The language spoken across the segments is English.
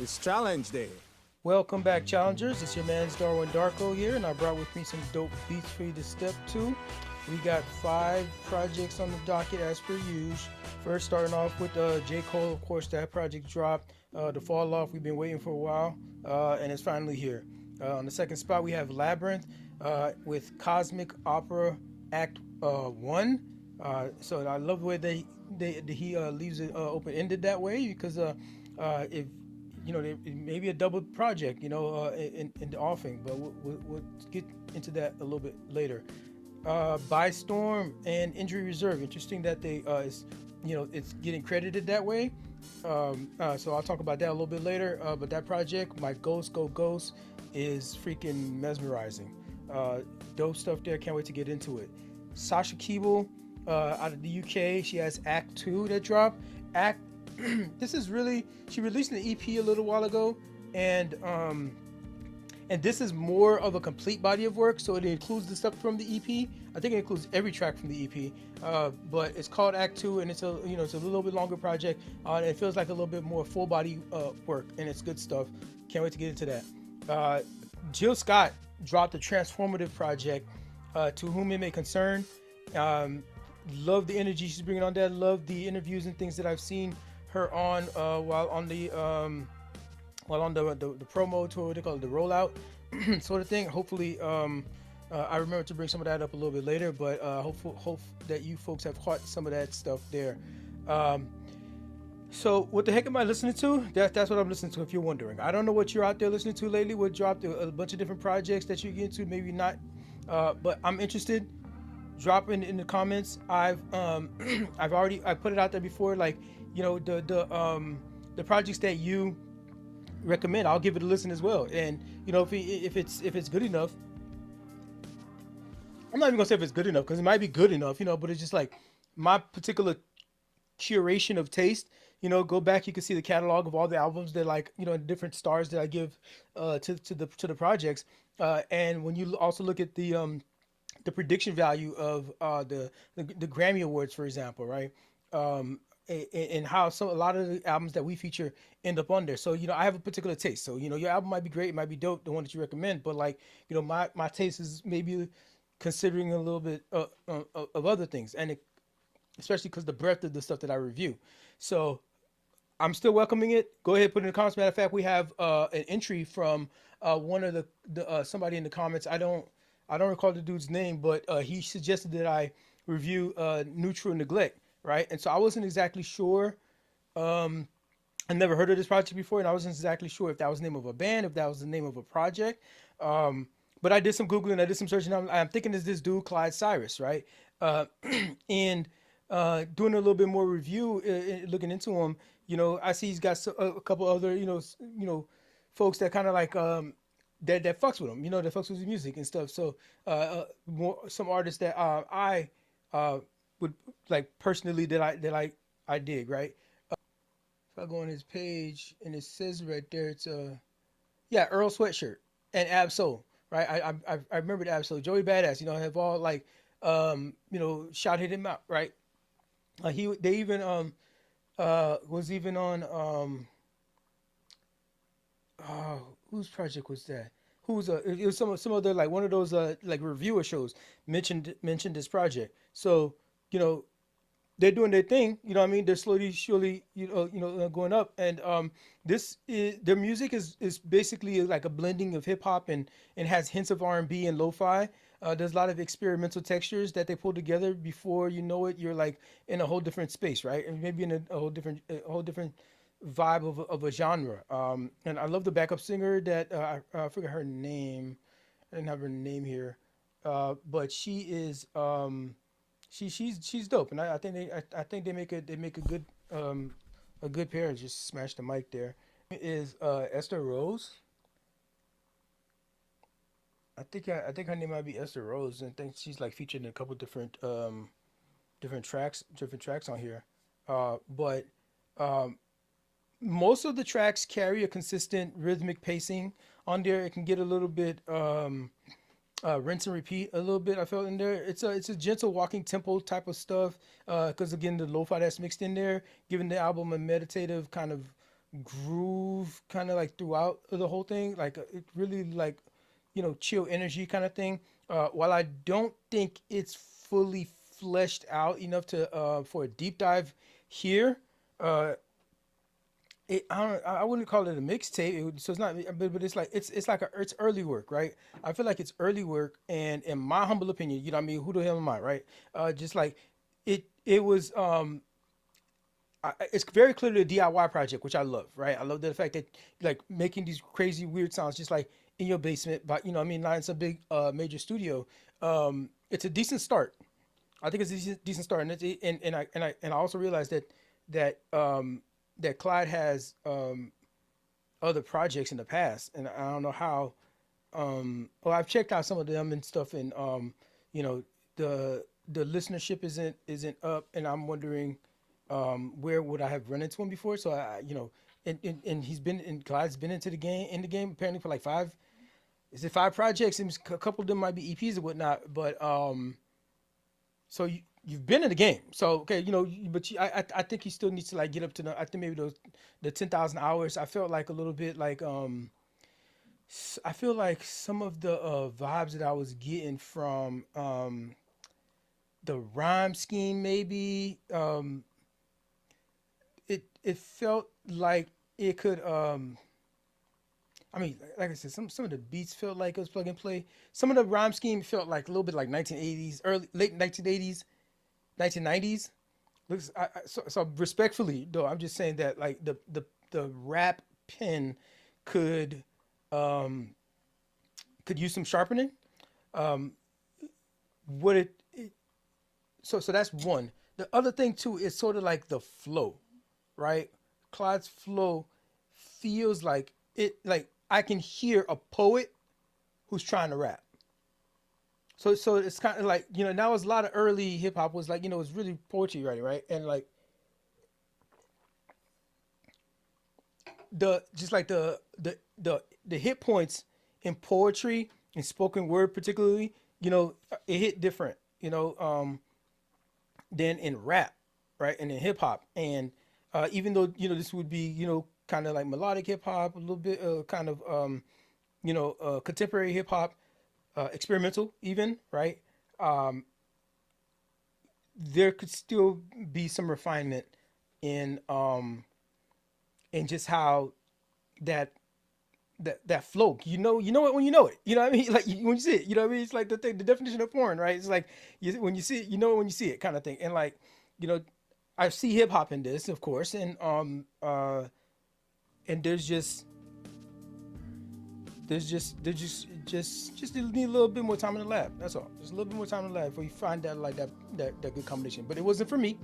It's challenge day. Welcome back, challengers. It's your man's Darwin Darko here, and I brought with me some dope beats for you to step to. We got 5 projects on the docket as per usual. First, starting off with J.Cole, of course, that project dropped. The Fall Off, we've been waiting for a while, and it's finally here. On the second spot, we have Labrinth with Cosmic Opera Act 1. So I love the way he leaves it open ended that way because if it may be a double project, in the offing, but we'll get into that a little bit later. By Storm and Injury Reserve. Interesting that it's getting credited that way. So I'll talk about that a little bit later. But that project, My Ghost Go Ghost, is freaking mesmerizing. Dope stuff there. Can't wait to get into it. Sasha Keable, out of the UK, she has Act 2 that dropped. Act this is really, she released an EP a little while ago, and this is more of a complete body of work, so it includes the stuff from the EP. I think it includes every track from the EP, but it's called Act 2, and it's a little bit longer project. It feels like a little bit more full body work, and it's good stuff. Can't wait to get into that. Jill Scott dropped a transformative project, To Whom It May Concern. Love the energy she's bringing on that. Love the interviews and things that I've seen her on while on the promo tour, what they call it, the rollout sort of thing. Hopefully, I remember to bring some of that up a little bit later, but hope that you folks have caught some of that stuff there. So what the heck am I listening to? That's what I'm listening to, if you're wondering. I don't know what you're out there listening to lately. What dropped a bunch of different projects that you get into, maybe not, but I'm interested. Drop in the comments. I've I put it out there before, like, the projects that you recommend, I'll give it a listen as well. And if it's good enough, I'm not even gonna say if it's good enough because it might be good enough, but it's just like my particular curation of taste. Go back, you can see the catalog of all the albums that, like, different stars that I give to the projects. And when you also look at the prediction value of the Grammy Awards, for example, right? And how a lot of the albums that we feature end up on there. So I have a particular taste. So your album might be great, it might be dope, the one that you recommend, but, like, my taste is maybe considering a little bit of other things, and especially because the breadth of the stuff that I review. So I'm still welcoming it. Go ahead, put it in the comments. Matter of fact, we have an entry from one of the somebody in the comments. I don't recall the dude's name, but he suggested that I review Neutral Neglect, right? And so I wasn't exactly sure. I never heard of this project before, and I wasn't exactly sure if that was the name of a band, if that was the name of a project. But I did some Googling, I did some searching. I'm thinking it's this dude, Clyde Cyrus, right? And doing a little bit more review, looking into him, I see he's got a couple other, folks that kind of like that fucks with him, that fucks with his music and stuff. So some artists that I would like personally that I dig, right? If I go on his page and it says right there, it's yeah, Earl Sweatshirt and Ab-Soul, right? I remember the Ab-Soul, Joey Badass, have all, like, shouted him out, right? They even was even on whose project was that? It was some other, like, one of those like reviewer shows mentioned this project. So you know they're doing their thing. You know what I mean? They're slowly, surely, going up. And their music is basically like a blending of hip hop and has hints of R&B and lo-fi. There's a lot of experimental textures that they pull together. Before you know it, you're like in a whole different space, right? And maybe in a whole different vibe of a genre. And I love the backup singer that I forget her name. I didn't have her name here, but she is she's dope, and I think they make a good pair. Just smash the mic there. Is Esther Rose? I think her name might be Esther Rose, and I think she's like featured in a couple different tracks on here. But most of the tracks carry a consistent rhythmic pacing on there. It can get a little bit rinse and repeat a little bit. I felt in there. It's a gentle walking tempo type of stuff. Because again, the lo-fi that's mixed in there, giving the album a meditative kind of groove kind of like throughout the whole thing, like it really like chill energy kind of thing. While I don't think it's fully fleshed out enough to for a deep dive here, uh, I wouldn't call it a mixtape. So it's not, but it's like it's like it's early work, right? I feel like it's early work, and in my humble opinion, what I mean, who the hell am I, right? Just like it was it's very clearly a DIY project, which I love, right? I love the fact that like making these crazy weird sounds just like in your basement, but I mean, not in some big major studio. It's a decent start. I think it's a decent start, and I also realized that Clyde has other projects in the past, and I don't know how. Well, I've checked out some of them and stuff, and you know, the listenership isn't up, and I'm wondering where would I have run into him before? So and he's been in Clyde's been in the game apparently for like five. Is it five projects? And a couple of them might be EPs and whatnot, but so you've been in the game, so okay, but I think he still needs to like get up to I think maybe the 10,000 hours. I felt like a little bit like I feel like some of the vibes that I was getting from the rhyme scheme maybe it felt like it could I mean, like I said, some of the beats felt like it was plug and play. Some of the rhyme scheme felt like a little bit like 1980s, early late 1980s, 1990s. Looks, so respectfully though, I'm just saying that like the rap pen could um could use some sharpening. Um, what so that's one. The other thing too is sort of like the flow, right? Clyde's flow feels like like I can hear a poet who's trying to rap. So it's kind of like now was a lot of early hip hop was like it's really poetry writing, right? And like the just like the hit points in poetry and spoken word particularly, it hit different, than in rap, right? And in hip hop. And even though this would be kind of like melodic hip hop, a little bit kind of contemporary hip hop, experimental even, right? Um, there could still be some refinement in just how that that flow. You know it when you know it. You know what I mean? Like when you see it. You know what I mean? It's like the thing, the definition of porn, right? It's like when you see it, you know it when you see it, kind of thing. And like you know, I see hip hop in this, of course, and there's just need a little bit more time in the lab. That's all. Just a little bit more time in the lab before you find that like that good combination. But it wasn't for me,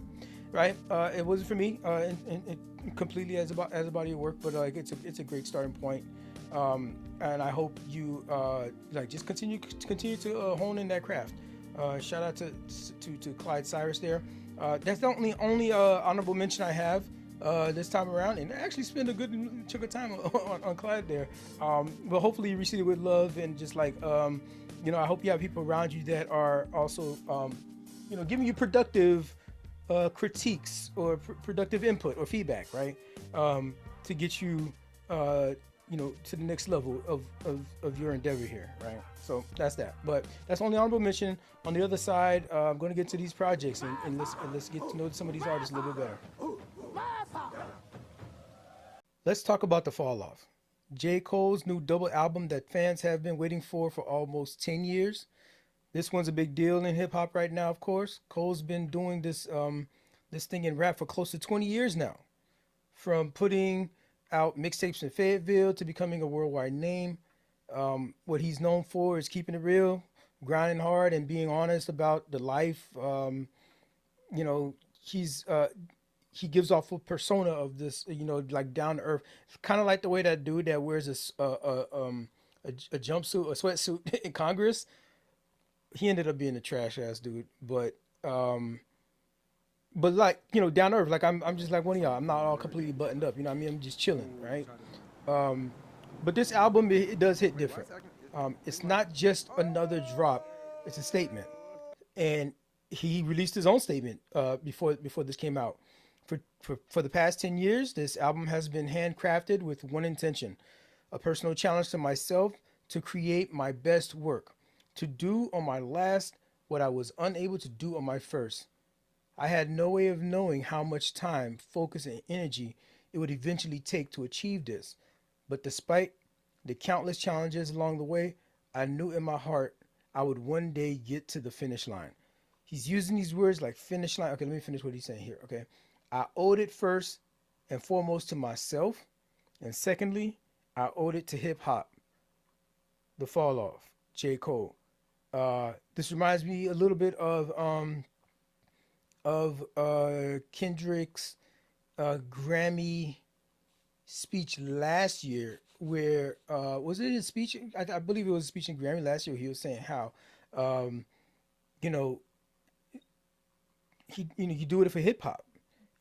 right? It wasn't for me, and completely as a body of work. But like it's a great starting point. And I hope you like just continue to hone in that craft. Shout out to Clyde Cyrus there. That's the only honorable mention I have this time around, and I actually spent a good chunk of time on Clyde there. But hopefully you receive it with love and just like I hope you have people around you that are also giving you productive critiques or productive input or feedback, right? To get you to the next level of your endeavor here, right? So that's that. But that's only honorable mention. On the other side, I'm going to get to these projects and let's get to know some of these artists a little bit better. Let's talk about the fall off. J. Cole's new double album that fans have been waiting for almost 10 years. This one's a big deal in hip hop right now, of course. Cole's been doing this thing in rap for close to 20 years now. From putting out mixtapes in Fayetteville to becoming a worldwide name. What he's known for is keeping it real, grinding hard, and being honest about the life. You know, he gives off a persona of this, like down to earth, kind of like the way that dude that wears a jumpsuit, a sweatsuit in Congress. He ended up being a trash ass dude, but like down to earth. Like I'm just like one of y'all. I'm not all completely buttoned up. You know what I mean? I'm just chilling, right? Um, but this album it does hit different. It's not just another drop; it's a statement. And he released his own statement before this came out, For the past 10 years, this album has been handcrafted with one intention: a personal challenge to myself to create my best work, to do on my last what I was unable to do on my first. I had no way of knowing how much time, focus, and energy it would eventually take to achieve this. But despite the countless challenges along the way, I knew in my heart I would one day get to the finish line. He's using these words like finish line. Okay, let me finish what he's saying here. Okay. I owed it first and foremost to myself. And secondly, I owed it to hip hop. The Fall Off, J. Cole. This reminds me a little bit of Kendrick's Grammy speech last year, where was it his speech? I believe it was a speech in Grammy last year. He was saying how, um, you know, you do it for hip hop,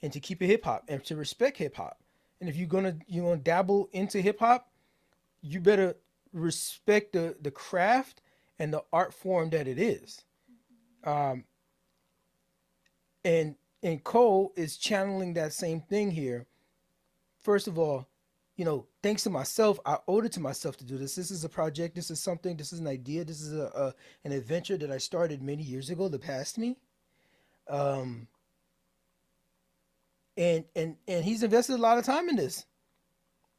and to keep it hip hop, and to respect hip hop. And if you're gonna dabble into hip hop, you better respect the craft and the art form that it is. Um, and and Cole is channeling that same thing here. First of all, thanks to myself, I owed it to myself to do this. This is a project. This is something. This is an idea. This is an adventure that I started many years ago that passed me. Um, and he's invested a lot of time in this.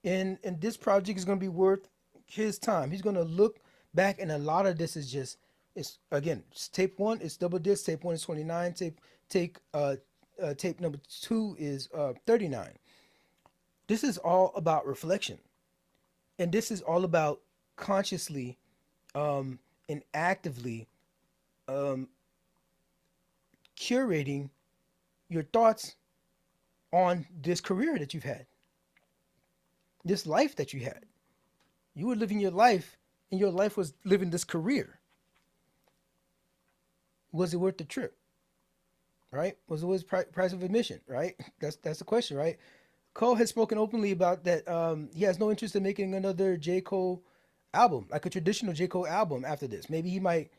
And this project is going to be worth his time. He's going to look back, and a lot of this is just, it's again, it's tape one. It's double disc. Tape one is 29. Take tape number two is 39. This is all about reflection, and this is all about consciously and actively um, curating your thoughts on this career that you've had, this life that you had. You were living your life, and your life was living this career. Was it worth the trip? Right? Was it worth price of admission? Right? That's the question, right? Cole has spoken openly about that. He has no interest in making another J. Cole album, like a traditional J. Cole album after this. Maybe he might,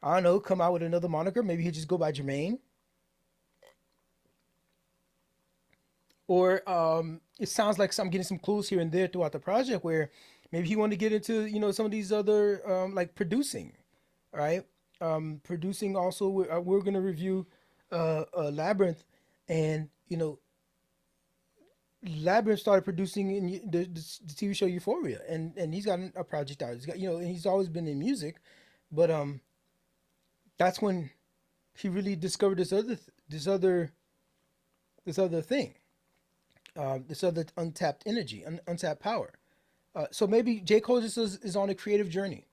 I don't know, come out with another moniker. Maybe he'll just go by Jermaine. Or it sounds like I'm getting some clues here and there throughout the project where maybe he wanted to get into, some of these other, like producing, right? Producing also, we're going to review Labrinth, and, Labrinth started producing in the TV show Euphoria, and he's got a project out. He's got, and he's always been in music, but that's when he really discovered this other thing, this other untapped energy, untapped power. So maybe J. Cole just is on a creative journey.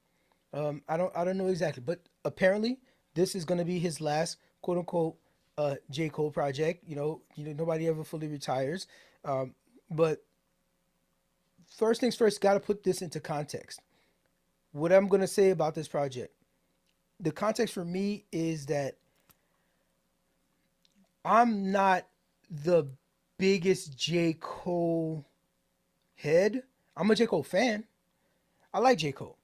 I don't know exactly, but apparently this is going to be his last quote unquote J. Cole project. Nobody ever fully retires. But first things first, got to put this into context. What I'm going to say about this project, the context for me is that I'm not the biggest J. Cole head. I'm a J. Cole fan. I like J. Cole,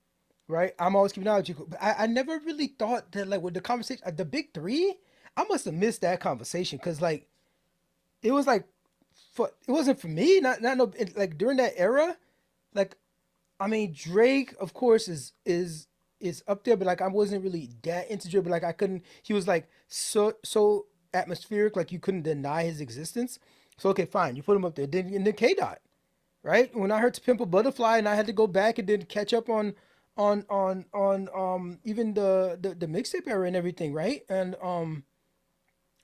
right? I'm always keeping an eye on J. Cole. But I never really thought that, like, with the conversation, the big three, I must have missed that conversation because, like, it was like, it wasn't for me. Not no, like, during that era, like, I mean, Drake, of course, is up there, but like, I wasn't really that into Drake. But like, I couldn't. He was like so atmospheric, like you couldn't deny his existence. So okay, fine, you put him up there. Then and then K Dot, right? When I heard To Pimp a Butterfly, and I had to go back and then catch up on even the mixtape era and everything, right? And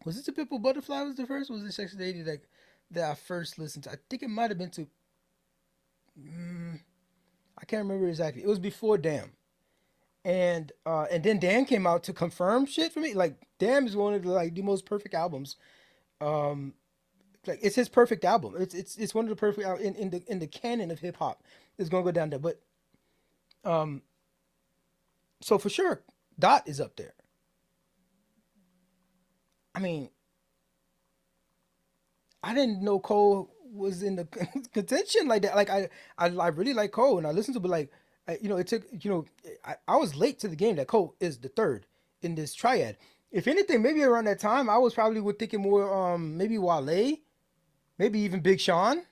was it To Pimp a Butterfly was the first? Was it Sex Lady that I first listened to? I think it might have been to. I can't remember exactly. It was before Damn, and then Damn came out to confirm shit for me. Like Damn is one of the most perfect albums. Um, like it's his perfect album. It's one of the perfect in the canon of hip hop. It's gonna go down there. But um, so for sure, Dot is up there. I mean, I didn't know Cole was in the contention like that. Like I really like Cole, and I listened to, but like it took I was late to the game that Cole is the third in this triad. If anything, maybe around that time I was probably would thinking more maybe Wale. maybe even Big Sean,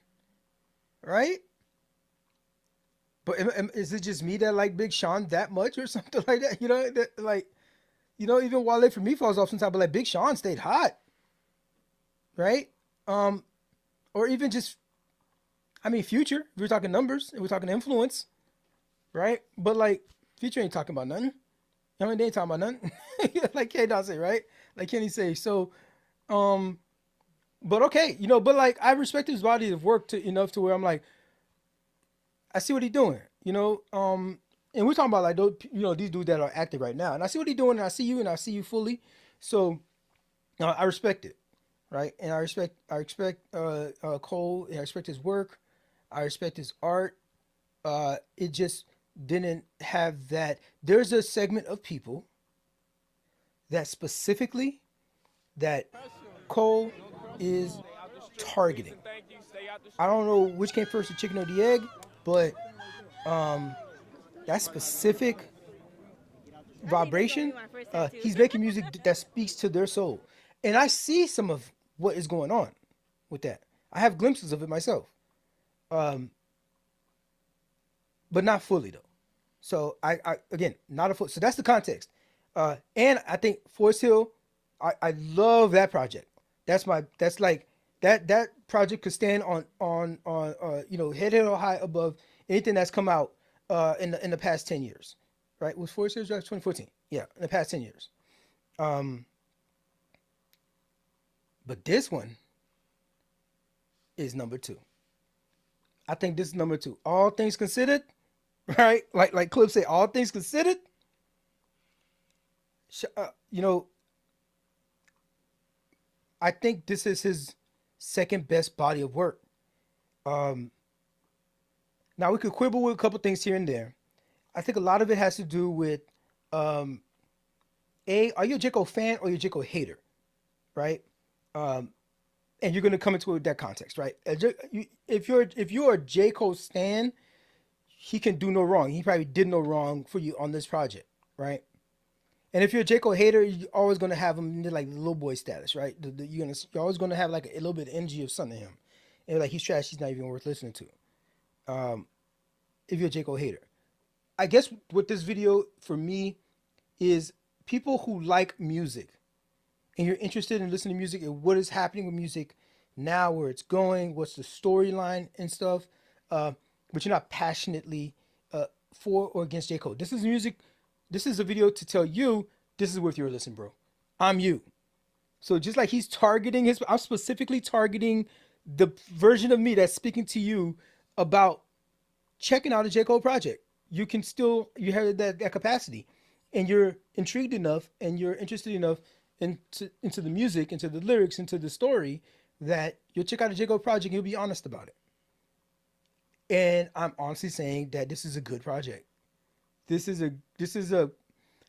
right? But is it just me that like Big Sean that much or something like that? You know, that, like, even Wale for me falls off sometimes, but like Big Sean stayed hot, right? Um, or even just, I mean, Future. If we're talking numbers and we're talking influence, right? But like, Future ain't talking about nothing. I mean, they ain't talking about nothing. Like K Dot say, right? Like Kenny say. So, um, but okay, but like I respect his body of work to enough to where I'm like, I see what he's doing, and we're talking about like those, these dudes that are active right now, and I see what he's doing, and I see you fully. So I respect it, right? And I respect Cole. I respect his work. I respect his art. It just didn't have that. There's a segment of people that specifically that Cole is targeting. I don't know which came first, the chicken or the egg, but um, that specific vibration, he's making music that speaks to their soul, and I see some of what is going on with that. I have glimpses of it myself, um, but not fully though. So I again not a full. So that's the context, and I think Forest Hill, I love that project. That's like that project could stand on head high above anything that's come out in the past 10 years, right? Was Forest Hill 2014? Yeah, in the past 10 years. Um, but this one is number two. I think this is number two. All things considered, right? Like Clip say, all things considered, you know, I think this is his second best body of work. Um, Now we could quibble with a couple things here and there. I think a lot of it has to do with um, are you a J Cole fan or you a J Cole hater, right? Um, and you're gonna come into it with that context, right? If you're a J Cole stan, he can do no wrong. He probably did no wrong for you on this project, right? And if you're a J Cole hater, you're always gonna have him in the, like little boy status, right? You're always gonna have like a little bit of energy of something to him, and like he's trash, he's not even worth listening to. Um, if you're a J Cole hater, I guess what this video for me is people who like music and you're interested in listening to music and what is happening with music now, where it's going, what's the storyline and stuff, uh, but you're not passionately for or against J. Cole. This is music. This is a video to tell you this is worth your listen, bro. I'm you. So just like he's targeting I'm specifically targeting the version of me that's speaking to you about checking out a J. Cole project. You have that capacity, and you're intrigued enough, and you're interested enough into the music, into the lyrics, into the story that you'll check out a J. Cole project and you'll be honest about it. And I'm honestly saying that this is a good project. This is a this is a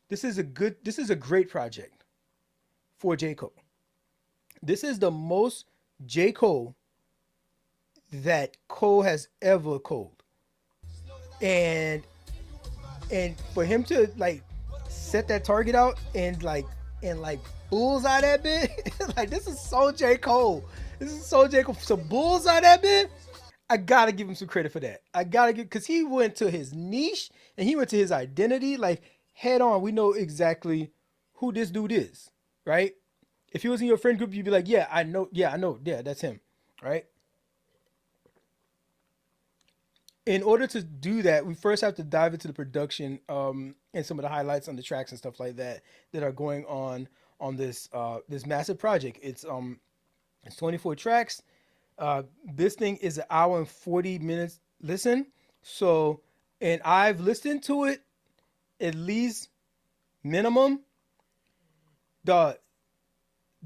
this is a great project for J. Cole. This is the most J. Cole that Cole has ever Coled. And for him to like set that target out and bullseye that bit, like this is so J. Cole. This is so J. Cole. So bullseye that bit, I gotta give him some credit for that. I gotta give because he went to his niche and he went to his identity like head on. We know exactly who this dude is, right? If he was in your friend group, you'd be like, yeah, I know, yeah, that's him, right? In order to do that, we first have to dive into the production and some of the highlights on the tracks and stuff like that that are going on this massive project. It's 24 tracks. This thing is an hour and 40 minutes listen. So, and I've listened to it at least minimum. The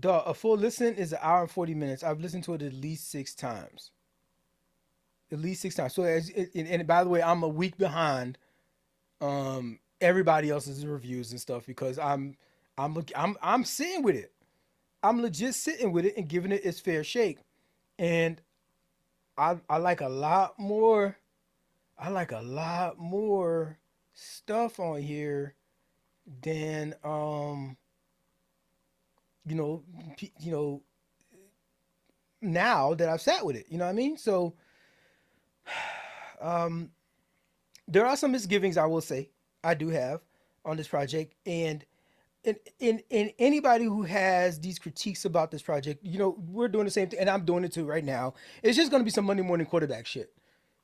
a full listen is an hour and 40 minutes. I've listened to it at least 6 times. At least 6 times. So, and by the way, I'm a week behind everybody else's reviews and stuff because I'm sitting with it. I'm legit sitting with it and giving it its fair shake. And I like a lot more. I like a lot more stuff on here than you know, you know, now that I've sat with it. You know what I mean? So there are some misgivings I will say I do have on this project, and in anybody who has these critiques about this project, we're doing the same thing, and I'm doing it too right now. It's just going to be some Monday morning quarterback shit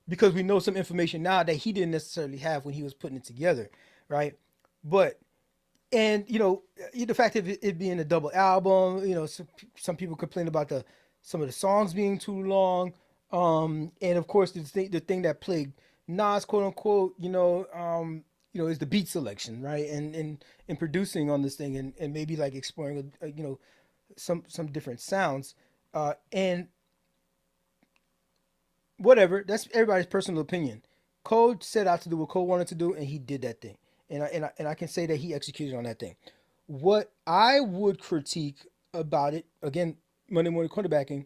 because we know some information now that he didn't necessarily have when he was putting it together, right? But and the fact of it being a double album, some people complain about some of the songs being too long, and of course the thing that plagued Nas, quote unquote, is the beat selection, right, and producing on this thing, and maybe like exploring, some different sounds, and whatever. That's everybody's personal opinion. Cole set out to do what Cole wanted to do, and he did that thing, and I can say that he executed on that thing. What I would critique about it, again, Monday morning quarterbacking,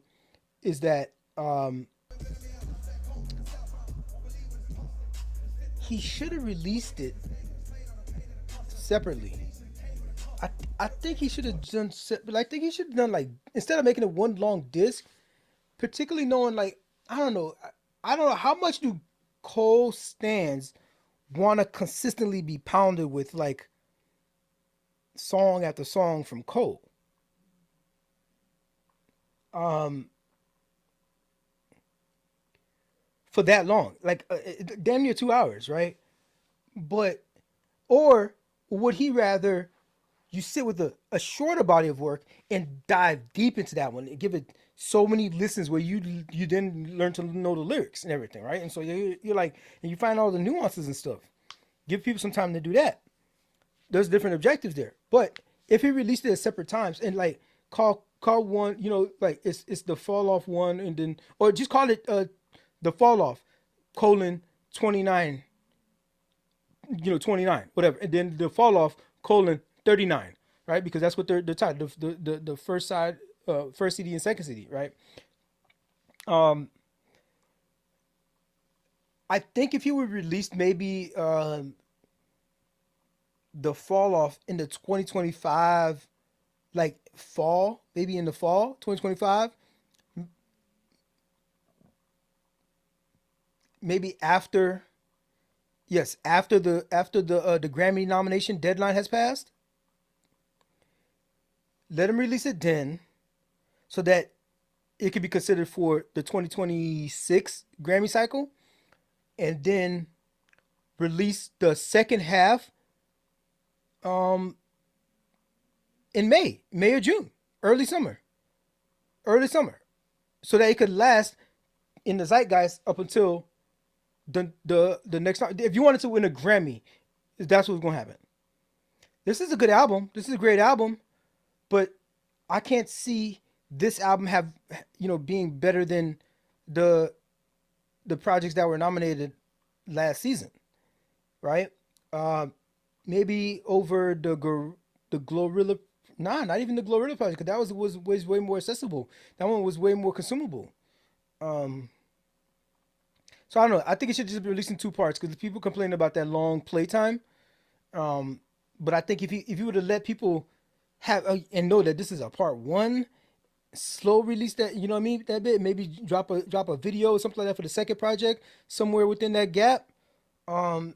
is that he should have released it separately. I I think he should have done. But I think he should have done like instead of making it one long disc, particularly knowing like I don't know, I don't know how much do Cole stands want to consistently be pounded with like song after song from Cole. Um, for that long, like damn near 2 hours, right? But or would he rather you sit with a shorter body of work and dive deep into that one and give it so many listens where you then learn to know the lyrics and everything, right? And so you're like, and you find all the nuances and stuff. Give people some time to do that. There's different objectives there. But if he released it at separate times and like call one, like it's the fall off one, and then or just call it the fall off colon 29, 29, whatever, and then the fall off colon 39, right? Because that's what they're tied. The first side, first CD and second CD, right? Um, I think if you would release maybe the fall off in the 2025, like fall, maybe in the fall 2025, maybe after, yes, after the Grammy nomination deadline has passed, let him release it then, so that it could be considered for the 2026 Grammy cycle, and then release the second half um in May or June, early summer, early summer, so that it could last in the zeitgeist up until the next time. If you wanted to win a Grammy, that's what's gonna happen. This is a good album. This is a great album, but I can't see this album have being better than the the projects that were nominated last season, right? Uh, Maybe over the Glorilla. Nah, not even the Glorilla project, because that was way more accessible. That one was way more consumable. Um, so I don't know. I think it should just be released in two parts because people complain about that long playtime. Um, but I think if you would have let people have and know that this is a part one, slow release that what I mean, that bit, maybe drop a video or something like that for the second project somewhere within that gap. Um,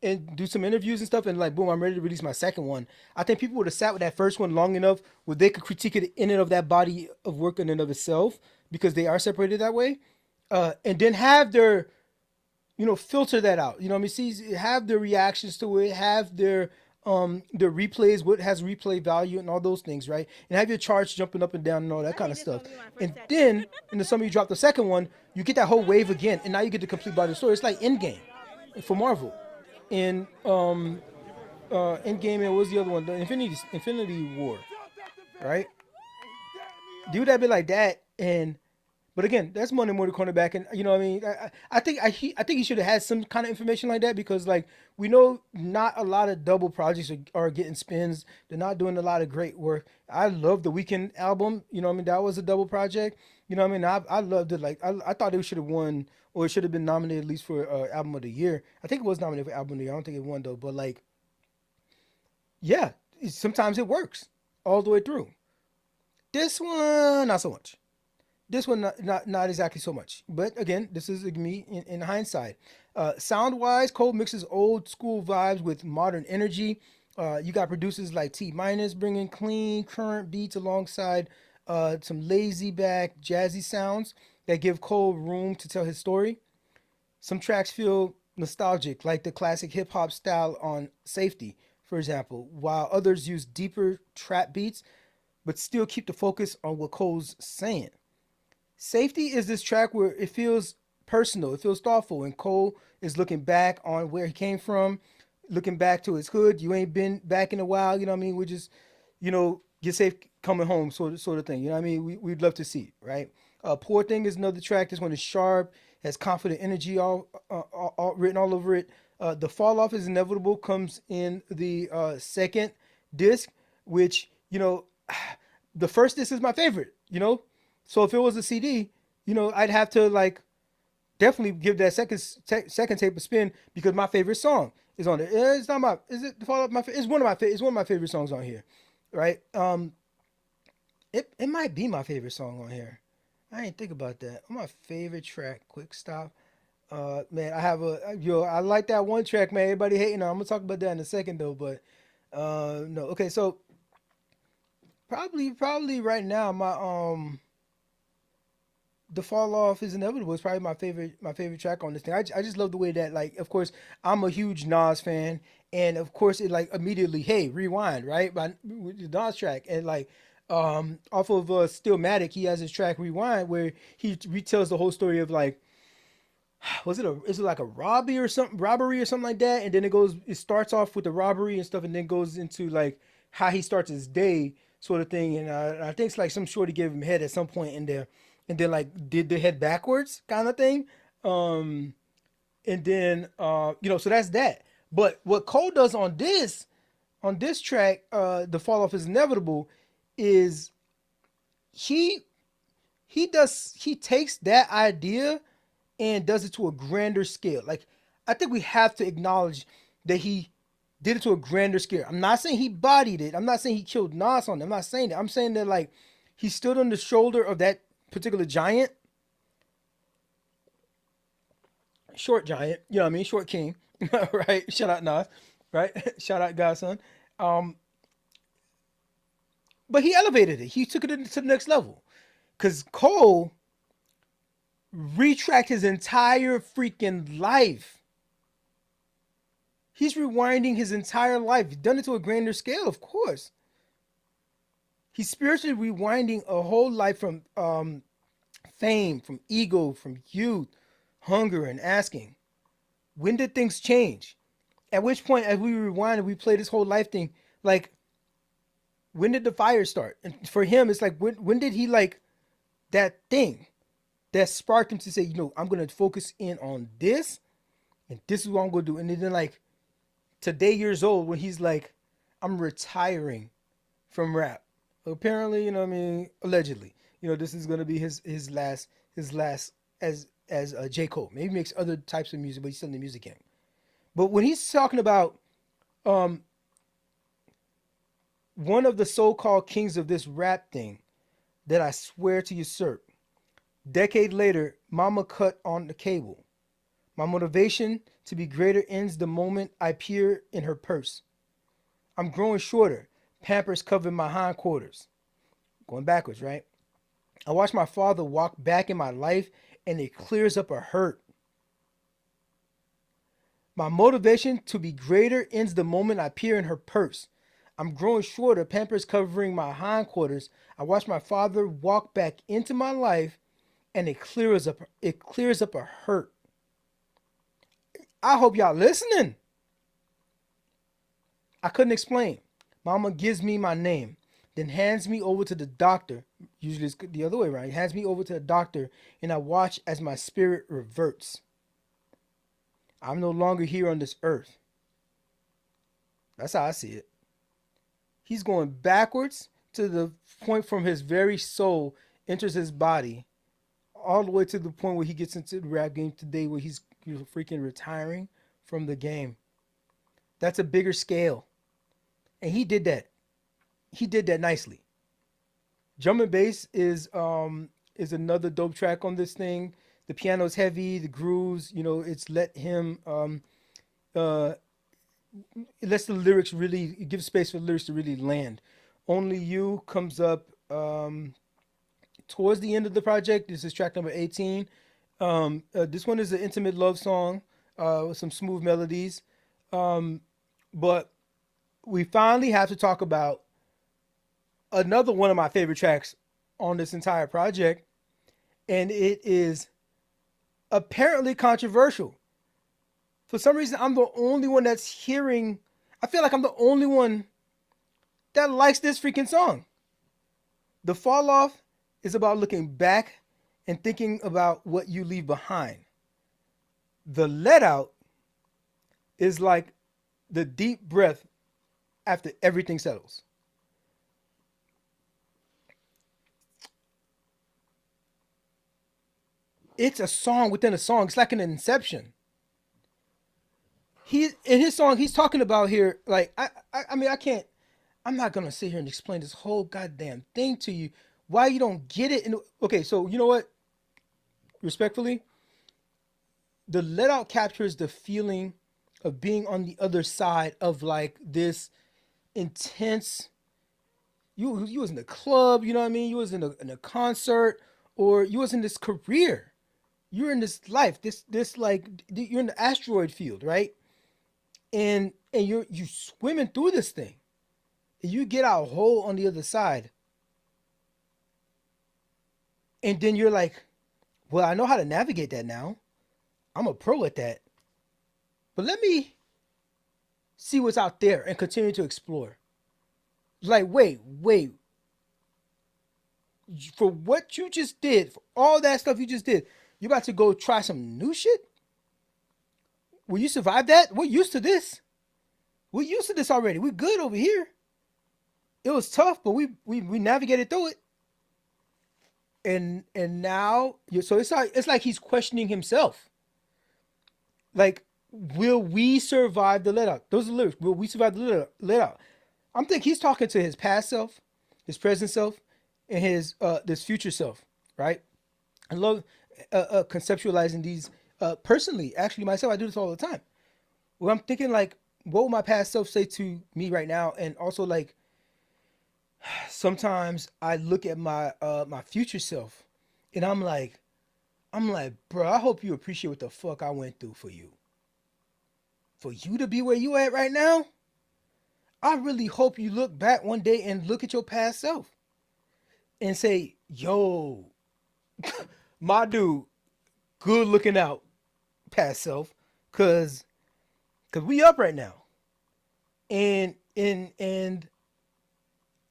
and do some interviews and stuff, and like boom, I'm ready to release my second one. I think people would have sat with that first one long enough where they could critique it in and of that body of work in and of itself, because they are separated that way, and then have their filter that out. You know what I mean? See, have their reactions to it, have their replays, what has replay value and all those things, right? And have your charts jumping up and down and all that I kind think of this stuff. gonna be my And first tattoo. then in the summer you drop the second one, you get that whole wave again, and now you get the complete body of the story. It's like Endgame for Marvel. And Endgame, and what was the other one? The Infinity War, right? Do that bit like that, and but again, that's Monday morning cornerback, and you know what I mean. I think he should have had some kind of information like that, because like we know not a lot of double projects are getting spins. They're not doing a lot of great work. I love the Weekend album. You know what I mean. That was a double project. You know what I mean. I loved it. Like I thought it should have won, or it should have been nominated at least for album of the year. I think it was nominated for album of the year. I don't think it won though. But like, yeah, sometimes it works all the way through. This one, not so much. This one not exactly so much, but again, this is me in hindsight. Sound wise, Cole mixes old school vibes with modern energy. You got producers like T Minus bringing clean, current beats alongside some lazy back, jazzy sounds that give Cole room to tell his story. Some tracks feel nostalgic, like the classic hip hop style on Safety, for example, while others use deeper trap beats but still keep the focus on what Cole's saying. Safety is this track where it feels personal, it feels thoughtful, and Cole is looking back on where he came from, looking back to his hood. You ain't been back in a while, you know what I mean? We're just, get safe coming home, sort of thing. You know what I mean? We'd love to see, right? Poor Thing is another track. This one is sharp, has confident energy all written all over it. The Fall Off is Inevitable comes in the second disc, which, the first disc is my favorite. So if it was a CD, I'd have to like definitely give that second tape a spin because my favorite song is on it. It's not my is it the follow up my it's one of my favorite songs on here, right? It might be my favorite song on here. I didn't think about that. My favorite track, Quick Stop. Man, I have I like that one track, man. Everybody hating on. I'm gonna talk about that in a second though, but no. Okay, so probably right now the fall off is inevitable. It's probably my favorite track on this thing. I just love the way that, like, of course I'm a huge Nas fan, and of course it like immediately, hey, rewind, right, by the Nas track, and like off of Stillmatic, he has his track Rewind where he retells the whole story of like, is it like a robbery or something like that, and then it starts off with the robbery and stuff, and then goes into like how he starts his day sort of thing, and I think it's like some shorty gave him head at some point in there, and then like did the head backwards kind of thing, and then so that's that. But what Cole does on this track, the fall off is inevitable, is he he takes that idea and does it to a grander scale. Like, I think we have to acknowledge that he did it to a grander scale. I'm not saying he bodied it. I'm not saying he killed Nas on it. I'm not saying that. I'm saying that like he stood on the shoulder of that particular giant, short giant. You know what I mean? Short king, right? Shout out Nas, right? Shout out Godson. Um, but he elevated it. He took it to the next level. Cause Cole retracked his entire freaking life. He's rewinding his entire life. He's done it to a grander scale, of course. He's spiritually rewinding a whole life from fame, from ego, from youth, hunger, and asking, when did things change? At which point, as we rewind and we play this whole life thing, like, when did the fire start? And for him, it's like, when did he like that thing that sparked him to say, I'm gonna focus in on this, and this is what I'm gonna do. And then like today years old when he's like, I'm retiring from rap. Apparently, what I mean, allegedly, this is gonna be his last as J.Cole. Maybe he makes other types of music, but he's still in the music game. But when he's talking about um one of the so-called kings of this rap thing that I swear to usurp. Decade later, mama cut on the cable. My motivation to be greater ends the moment I peer in her purse. I'm growing shorter, pampers covering my hindquarters. Going backwards, right? I watch my father walk back in my life and it clears up a hurt. My motivation to be greater ends the moment I peer in her purse. I'm growing shorter, pampers covering my hindquarters. I watch my father walk back into my life and it clears up a hurt. I hope y'all listening. I couldn't explain. Mama gives me my name, then hands me over to the doctor. Usually it's the other way around. He hands me over to the doctor, and I watch as my spirit reverts. I'm no longer here on this earth. That's how I see it. He's going backwards to the point from his very soul enters his body, all the way to the point where he gets into the rap game today, where he's freaking retiring from the game. That's a bigger scale, and he did that. He did that nicely. Drum and bass is is another dope track on this thing. The piano's heavy, the grooves, it's let him uh it lets the lyrics really, it gives space for the lyrics to really land. Only You comes up towards the end of the project. This is track number 18. This one is an intimate love song with some smooth melodies. But we finally have to talk about another one of my favorite tracks on this entire project, and it is apparently controversial. For some reason, I'm the only one that's hearing. I feel like I'm the only one that likes this freaking song. The Fall Off is about looking back and thinking about what you leave behind. The Let Out is like the deep breath after everything settles. It's a song within a song. It's like an inception. He in his song, he's talking about here, like I mean, I can't. I'm not gonna sit here and explain this whole goddamn thing to you. Why you don't get it? And okay, so you know what? Respectfully, the Let Out captures the feeling of being on the other side of like this intense. You was in a club, you know what I mean? You was in a concert, or you was in this career. You're in this life, this like you're in the asteroid field, right? And you swimming through this thing, and you get out whole on the other side, and then you're like, well, I know how to navigate that now. I'm a pro at that. But let me see what's out there and continue to explore. Like, wait. For what you just did, for all that stuff you just did, you about to go try some new shit? Will you survive that? We're used to this. We're used to this already. We're good over here. It was tough, but we navigated through it. And now, so it's like he's questioning himself. Like, will we survive the let out? Those are the lyrics. Will we survive the let out? I'm thinking he's talking to his past self, his present self, and his this future self, right? I love conceptualizing these personally. Actually, myself, I do this all the time. Well, I'm thinking like, what would my past self say to me right now? And also like, sometimes I look at my future self, and I'm like, bro, I hope you appreciate what the fuck I went through for you. For you to be where you at right now, I really hope you look back one day and look at your past self and say, yo, my dude, good looking out, past self, cause we up right now. And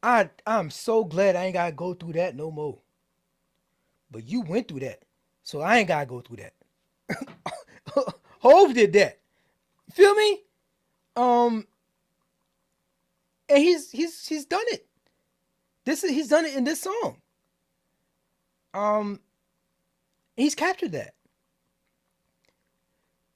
I'm so glad I ain't gotta go through that no more. But you went through that. So I ain't gotta go through that. Hove did that. Feel me? Um, and he's done it. He's done it in this song. Um, he's captured that.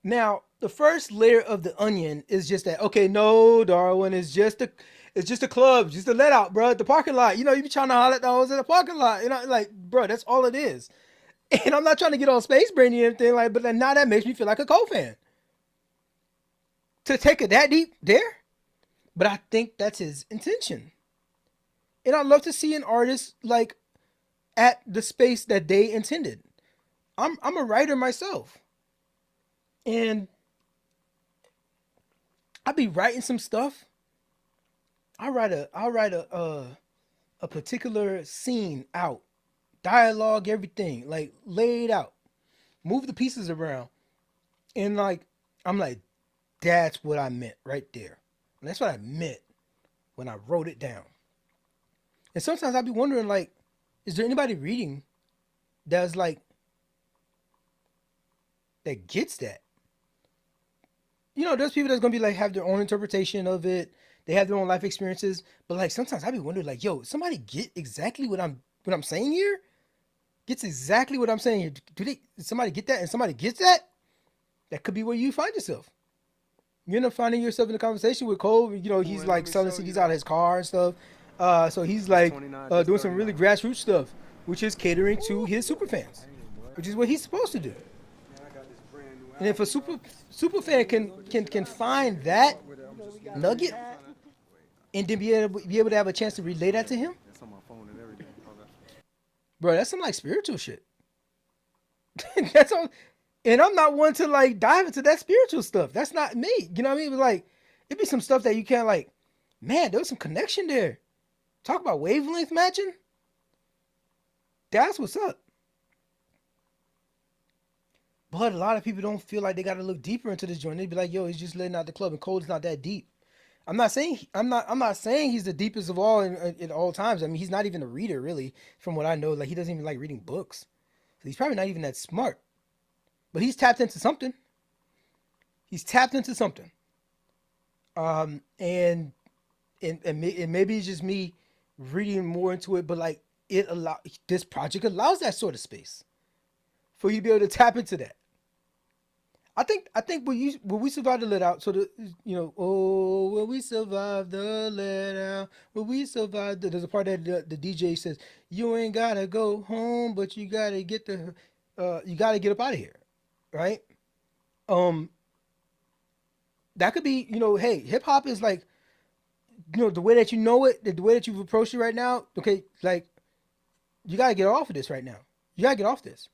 Now, the first layer of the onion is just that. Okay, no, Darwin, it's just a club, just a let out, bro. The parking lot. You be trying to holler at those in the parking lot. Like, bro, that's all it is. And I'm not trying to get on space brainy or anything like, but now that makes me feel like a Cole fan to take it that deep there. But I think that's his intention, and I love to see an artist like at the space that they intended. I'm a writer myself, and I be writing some stuff. I write a particular scene out, dialogue, everything like laid out, move the pieces around, and like I'm like, that's what I meant right there. And that's what I meant when I wrote it down. And sometimes I'd be wondering, like, is there anybody reading that's like that gets that? There's people that's gonna be like have their own interpretation of it. They have their own life experiences. But like sometimes I'd be wondering, like, yo, somebody get exactly what I'm saying here? Gets exactly what I'm saying here. Did somebody get that? And somebody gets that? That could be where you find yourself. You end up finding yourself in a conversation with Cole. He's like selling CDs out of his car and stuff. So he's like doing some really grassroots stuff which is catering to his super fans, which is what he's supposed to do. And if a super fan can find that nugget and then be able to have a chance to relay that to him, bro, that's some like spiritual shit. That's all. And I'm not one to like dive into that spiritual stuff. That's not me. You know what I mean? But like, it'd be some stuff that you can't like, man, there was some connection there. Talk about wavelength matching. That's what's up. But a lot of people don't feel like they got to look deeper into this joint. They'd be like, yo, he's just letting out the club and Cole's not that deep. I'm not saying he's the deepest of all in all times. I mean, he's not even a reader really, from what I know. Like, he doesn't even like reading books. So he's probably not even that smart. But he's tapped into something. He's tapped into something. And maybe it's just me reading more into it, but like this project allows that sort of space for you to be able to tap into that. I think when we survive the let out, so will we survive the let out? Will we survive there's a part that the DJ says, you ain't gotta go home, but you gotta get you gotta get up out of here. Right? That could be, hey, hip hop is like, the way that you know it, the way that you've approached it right now, okay, like, you gotta get off of this right now. You gotta get off this.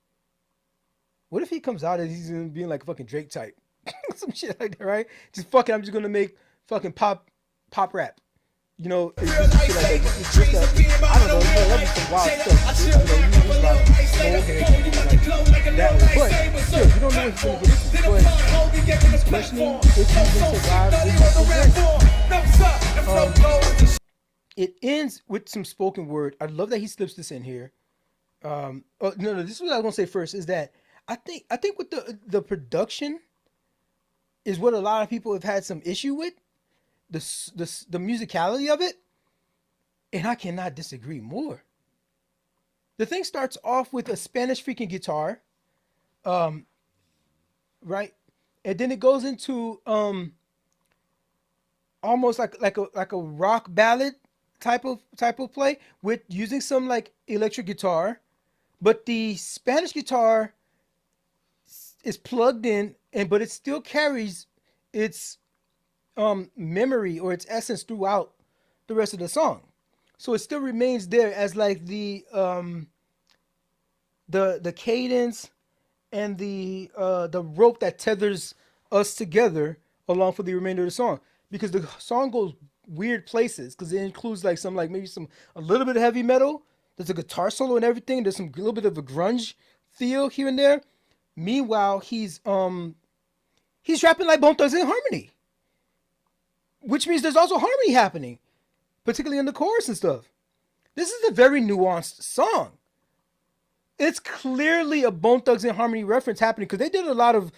What if he comes out and he's gonna be like a fucking Drake type? Some shit like that, right? Just fucking, I'm just gonna make fucking pop rap. It's just shit like that. I don't know, that'd be some wild stuff. But you don't know what he's gonna get into. But he's questioning if he's gonna survive this. It ends with some spoken word. I love that he slips this in here. No, this is what I was gonna say first, is that I think with the production is what a lot of people have had some issue with, the musicality of it, and I cannot disagree more. The thing starts off with a Spanish freaking guitar, right, and then it goes into almost like a rock ballad type of play with using some like electric guitar, but the Spanish guitar is plugged in, but it still carries its memory or its essence throughout the rest of the song. So it still remains there as like the cadence and the rope that tethers us together along for the remainder of the song, because the song goes weird places, because it includes like some like maybe a little bit of heavy metal. There's a guitar solo and everything. There's some little bit of a grunge feel here and there. Meanwhile, he's rapping like Bone Thugs in Harmony, which means there's also harmony happening, particularly in the chorus and stuff. This is a very nuanced song. It's clearly a Bone Thugs in Harmony reference happening, because they did a lot of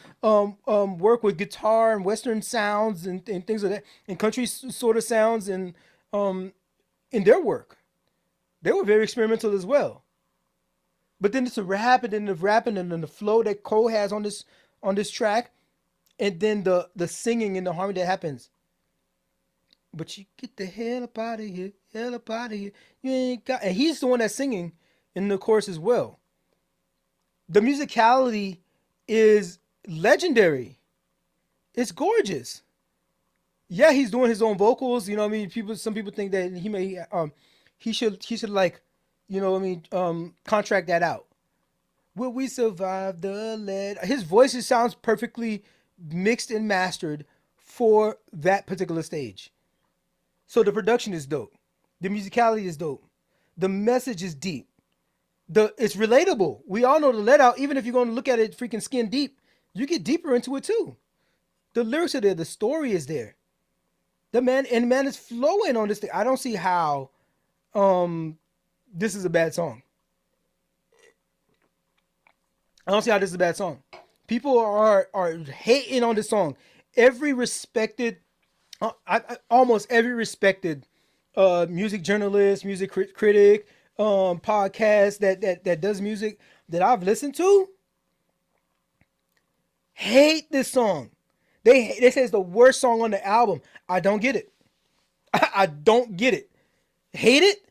work with guitar and Western sounds and things like that, and country sort of sounds, and in their work, they were very experimental as well. But then it's a rap, and then the rapping, and then the flow that Cole has on this track, and then the singing and the harmony that happens. But you get the hell up out of here, hell up out of here. You ain't got, and he's the one that's singing in the chorus as well. The musicality is legendary. It's gorgeous. Yeah, he's doing his own vocals. You know what I mean? Some people think that he should like, contract that out. Will we survive the lead? His voice sounds perfectly mixed and mastered for that particular stage. So the production is dope. The musicality is dope. The message is deep. It's relatable. We all know the let out. Even if you're going to look at it freaking skin deep, you get deeper into it too. The lyrics are there. The story is there. The man is flowing on this thing. I don't see how this is a bad song. I don't see how this is a bad song. People are hating on this song. Every respected, almost every respected music journalist, music critic, podcast that does music that I've listened to hate this song. They say it's the worst song on the album. I don't get it. I don't get it. Hate it?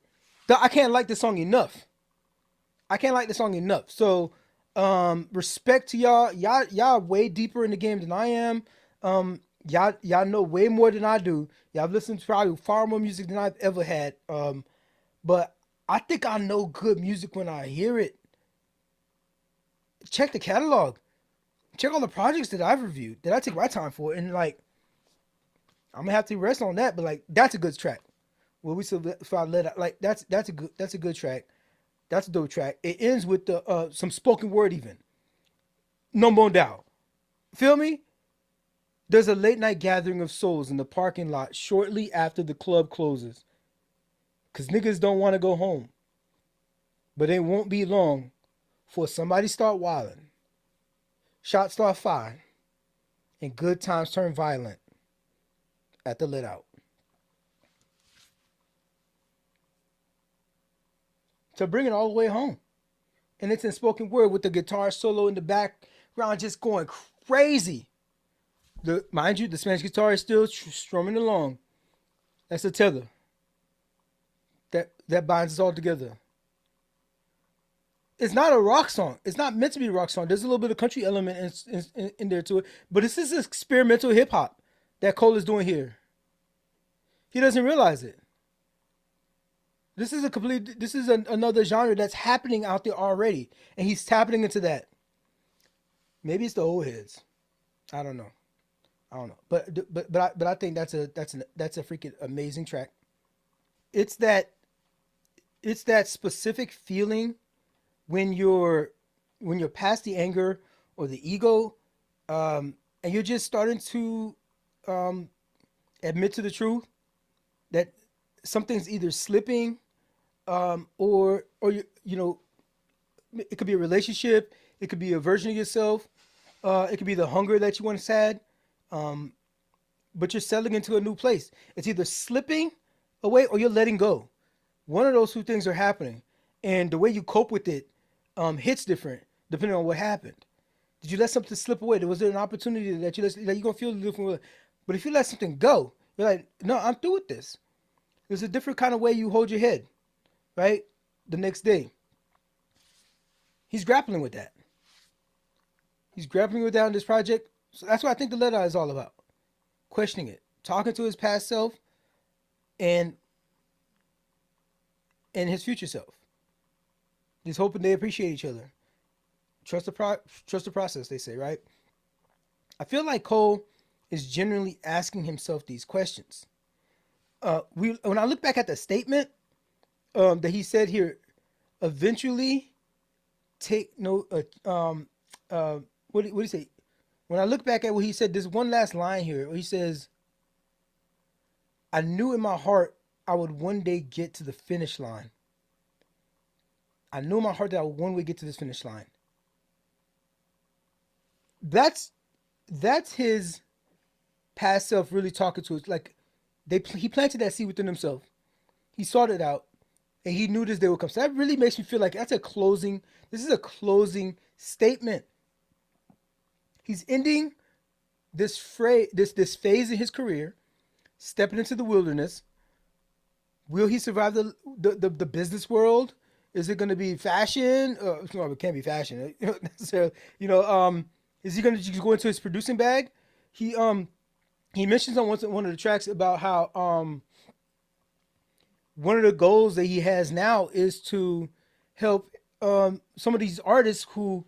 I can't like this song enough. I can't like the song enough. So, respect to y'all. Y'all way deeper in the game than I am. Y'all know way more than I do. Y'all have listened to probably far more music than I've ever had. But I think I know good music when I hear it. Check the catalog. Check all the projects that I've reviewed that I take my time for, and like I'm gonna have to rest on that. But like that's a good track. Well, we still if I let out, like that's a good track. That's a dope track. It ends with the some spoken word even. No more doubt. Feel me? There's a late night gathering of souls in the parking lot shortly after the club closes. Cause niggas don't want to go home. But it won't be long before somebody start wilding. Shots start firing. And good times turn violent at the let out. To bring it all the way home. And it's in spoken word with the guitar solo in the background just going crazy. Mind you, the Spanish guitar is still strumming along. That's a tether that binds us all together. It's not a rock song. It's not meant to be a rock song. There's a little bit of country element in there to it, but this is experimental hip hop that Cole is doing here. He doesn't realize it. This is another genre that's happening out there already, and he's tapping into that. Maybe it's the old heads. I don't know. But I think that's a freaking amazing track. It's that specific feeling when you're past the anger or the ego, and you're just starting to admit to the truth that something's either slipping, or it could be a relationship, it could be a version of yourself, it could be the hunger that you once had, but you're settling into a new place. It's either slipping away or you're letting go. One of those two things are happening, and the way you cope with it hits different depending on what happened. Did you let something slip away? Was there an opportunity that you're gonna feel a different way? But if you let something go, you're like, no, I'm through with this. There's a different kind of way you hold your head, right? The next day. He's grappling with that. He's grappling with that in this project. So that's what I think the letter is all about. Questioning it. Talking to his past self and his future self. Just hoping they appreciate each other. Trust the process, they say, right? I feel like Cole is generally asking himself these questions. When I look back at the statement that he said here, eventually take no. What do you say? When I look back at what he said, there's one last line here where he says, "I knew in my heart I would one day get to the finish line. I knew in my heart that I would one day get to this finish line." That's his past self really talking to us. Like he planted that seed within himself. He sought it out, and he knew this day would come. So that really makes me feel like that's a closing. This is a closing statement. He's ending this phase in his career, stepping into the wilderness. Will he survive the business world? Is it going to be fashion? No, it can't be fashion necessarily. Is he going to just go into his producing bag? He mentions on one of the tracks about how one of the goals that he has now is to help some of these artists who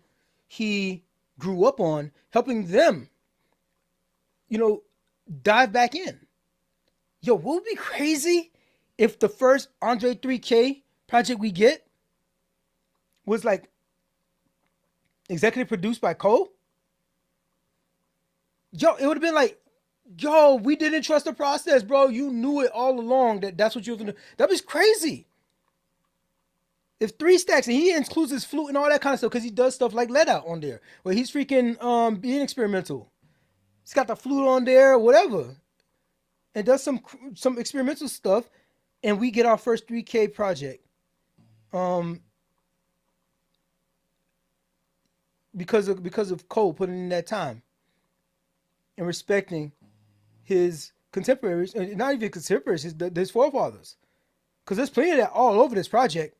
he grew up on, helping them, dive back in. Yo, what would be crazy if the first Andre 3K project we get was like executive produced by Cole? Yo, it would have been like, yo, we didn't trust the process, bro. You knew it all along that's what you were gonna do. That was crazy. If 3 Stacks, and he includes his flute and all that kind of stuff, because he does stuff like Let Out on there, where he's freaking being experimental. He's got the flute on there, whatever, and does some experimental stuff, and we get our first 3K project. Because of Cole putting in that time and respecting his contemporaries, and not even contemporaries, his forefathers, because there's plenty of that all over this project.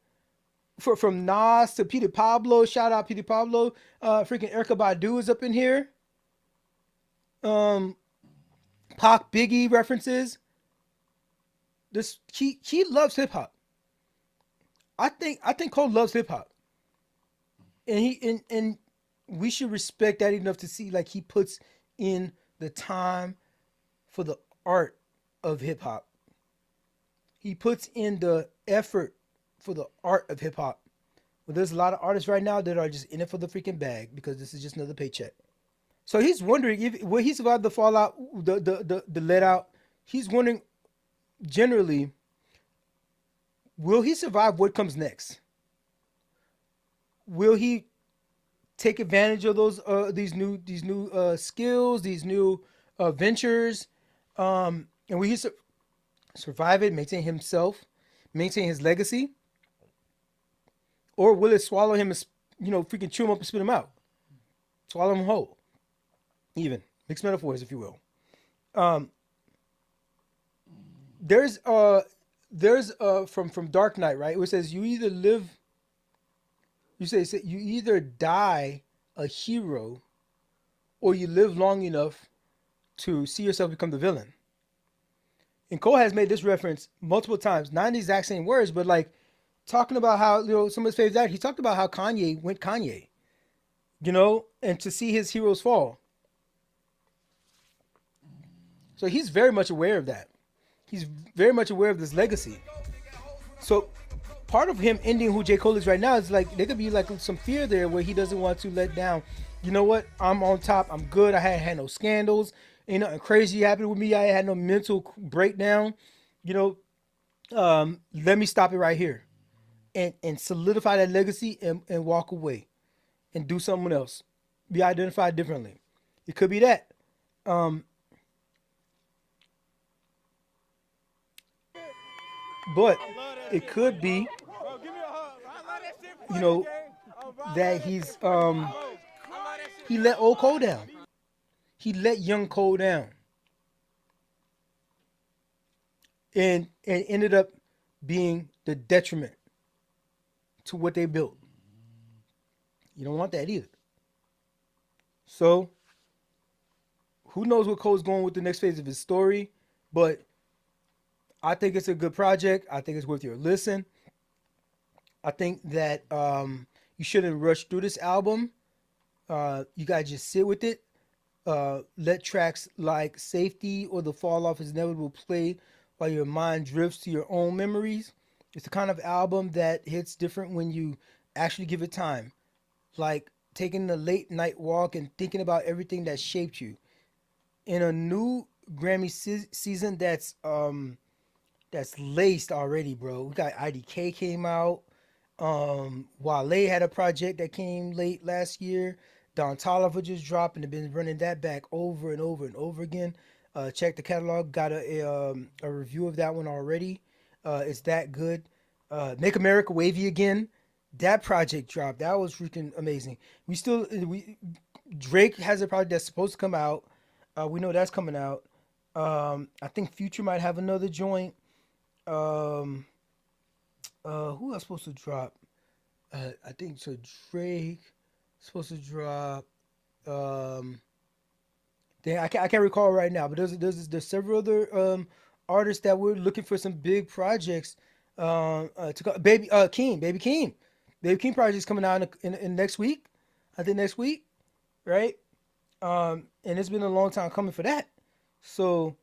from Nas to Peter Pablo. Shout out Peter Pablo. Freaking Erica Badu is up in here. Um, Pac Biggie references. This he loves hip hop. I think Cole loves hip hop, and and we should respect that enough to see like he puts in the time for the art of hip hop. He puts in the effort for the art of hip hop. But there's a lot of artists right now that are just in it for the freaking bag because this is just another paycheck. So he's wondering if will he survive the fallout, the let out. He's wondering generally, will he survive what comes next? Will he take advantage of those these new skills, these new ventures, and will he survive it, maintain himself, maintain his legacy, or will it swallow him and freaking chew him up and spit him out, swallow him whole? Even mixed metaphors, if you will. Um, there's from Dark Knight, right? It says you either live, you either die a hero or you live long enough to see yourself become the villain. And Cole has made this reference multiple times, not in the exact same words, but like talking about how some of his favorites actors. He talked about how Kanye went Kanye, and to see his heroes fall. So he's very much aware of that. He's very much aware of this legacy. So part of him ending who J. Cole is right now is like there could be like some fear there where he doesn't want to let down. You know what? I'm on top. I'm good. I had no scandals. Ain't nothing crazy happened with me. I had no mental breakdown. You Let me stop it right here and solidify that legacy and walk away and do something else. Be identified differently. It could be that. Um, but it could be, you know, that he let old Cole down. He let young Cole down and ended up being the detriment to what they built. You don't want that either. So who knows what Cole's going with the next phase of his story, but I think it's a good project. I think it's worth your listen. I think that you shouldn't rush through this album. You gotta just sit with it. Let tracks like Safety or The Fall Off Is Inevitable play while your mind drifts to your own memories. It's the kind of album that hits different when you actually give it time. Like taking the late night walk and thinking about everything that shaped you. In a new Grammy season that's laced already, bro. We got IDK came out. Wale had a project that came late last year. Don Toliver just dropped and they've been running that back over and over and over again. Check the catalog. Got a review of that one already. It's that good. Make America Wavy Again. That project dropped. That was freaking amazing. Drake has a project that's supposed to come out. We know that's coming out. I think Future might have another joint. Um, who else supposed to drop? I think so. Drake supposed to drop. Um, I can't recall right now, but there's several other artists that were looking for some big projects. To go, Baby Keem project's coming out in next week. I think next week, right? And it's been a long time coming for that. So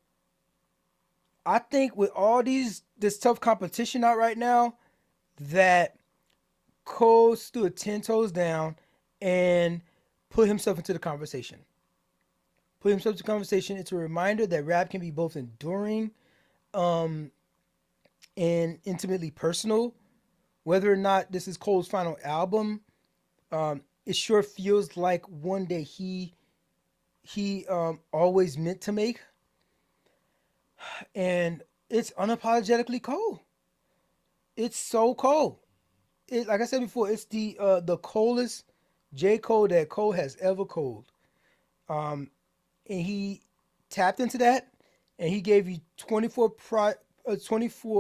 I think with all this tough competition out right now, that Cole stood 10 toes down and put himself into the conversation. Put himself into the conversation. It's a reminder that rap can be both enduring um, and intimately personal. Whether or not this is Cole's final album, it sure feels like one that he always meant to make, and it's unapologetically Cole. It's so Cole. Like I said before, it's the coldest J. Cole that Cole has ever cold. Um, and he tapped into that, and he gave you 24.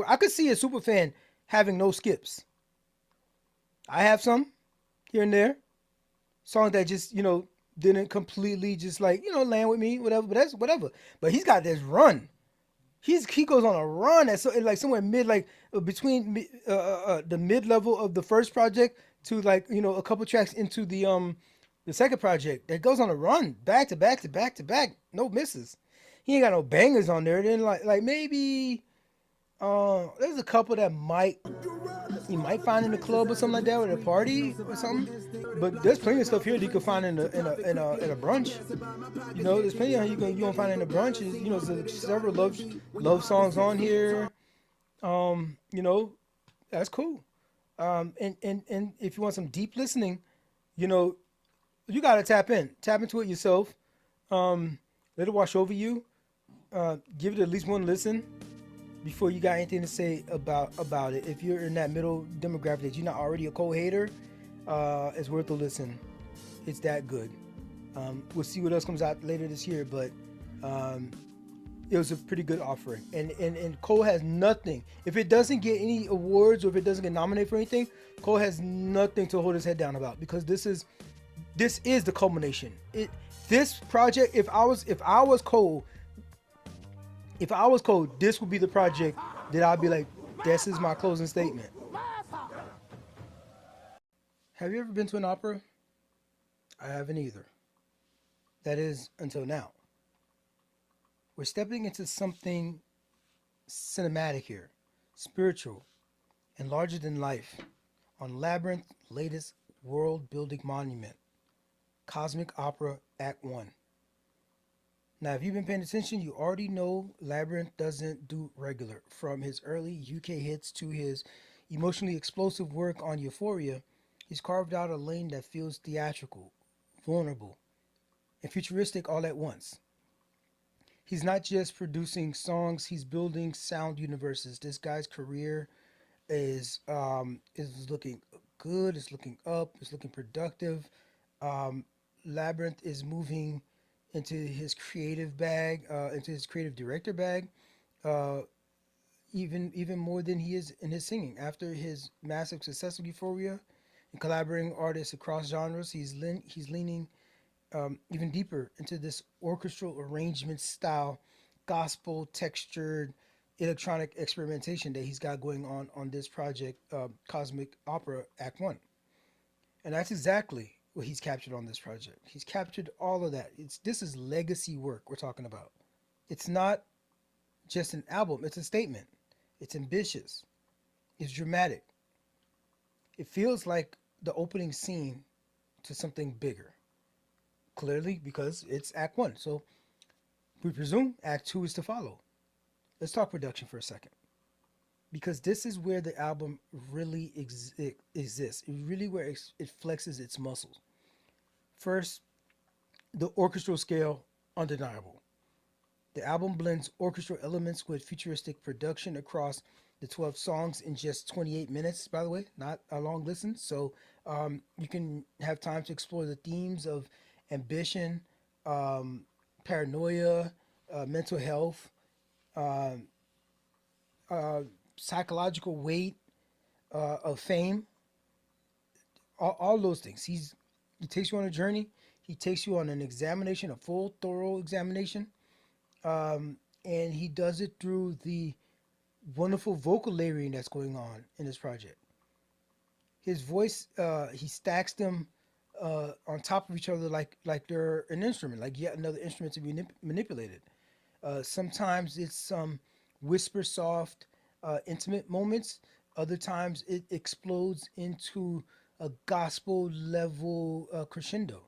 I could see a super fan having no skips. I have some here and there songs that just didn't completely just like land with me, whatever. But that's whatever. But he's got this run. He goes on a run that's like somewhere mid like between the mid level of the first project to like a couple tracks into the second project that goes on a run back to back to back to back, no misses. He ain't got no bangers on there. Then like maybe there's a couple that you might find in the club or something like that, or at a party or something. But there's plenty of stuff here that you can find in a brunch. There's plenty of you gonna find in a brunch. There's several love songs on here. Um, you know, that's cool. And if you want some deep listening, you know, you gotta tap into it yourself. Let it wash over you. Give it at least one listen before you got anything to say about it. If you're in that middle demographic that you're not already a Cole hater, it's worth a listen. It's that good. We'll see what else comes out later this year, but um, it was a pretty good offering. And Cole has nothing. If it doesn't get any awards or if it doesn't get nominated for anything, Cole has nothing to hold his head down about because this is the culmination. This project, if I was Cole, this would be the project that I'd be like, this is my closing statement. Have you ever been to an opera? I haven't either. That is until now. We're stepping into something cinematic here, spiritual, and larger than life on Labyrinth's latest world building monument, Cosmic Opera Act 1. Now, if you've been paying attention, you already know Labrinth doesn't do regular. From his early UK hits to his emotionally explosive work on Euphoria, he's carved out a lane that feels theatrical, vulnerable, and futuristic all at once. He's not just producing songs, he's building sound universes. This guy's career is looking good, it's looking up, it's looking productive. Um, Labyrinth is moving into his creative bag, into his creative director bag, uh, even more than he is in his singing. After his massive success with Euphoria and collaborating artists across genres, he's leaning even deeper into this orchestral arrangement style, gospel textured electronic experimentation that he's got going on this project, Cosmic Opera Act One, and that's exactly what he's captured on this project. He's captured all of that. This is legacy work we're talking about. It's not just an album; it's a statement. It's ambitious. It's dramatic. It feels like the opening scene to something bigger. Clearly, because it's Act One. So we presume Act Two is to follow. Let's talk production for a second. Because this is where the album really exists. It really where it flexes its muscles. First, the orchestral scale, undeniable. The album blends orchestral elements with futuristic production across the 12 songs in just 28 minutes, by the way, not a long listen. So you can have time to explore the themes of ambition, um, paranoia, mental health, um, uh, psychological weight of fame, all those things. He takes you on a journey. He takes you on an examination, a full, thorough examination, and he does it through the wonderful vocal layering that's going on in this project. His voice, he stacks them on top of each other like they're an instrument, like yet another instrument to be manipulated. Sometimes it's some whisper soft, intimate moments. Other times it explodes into a gospel level crescendo.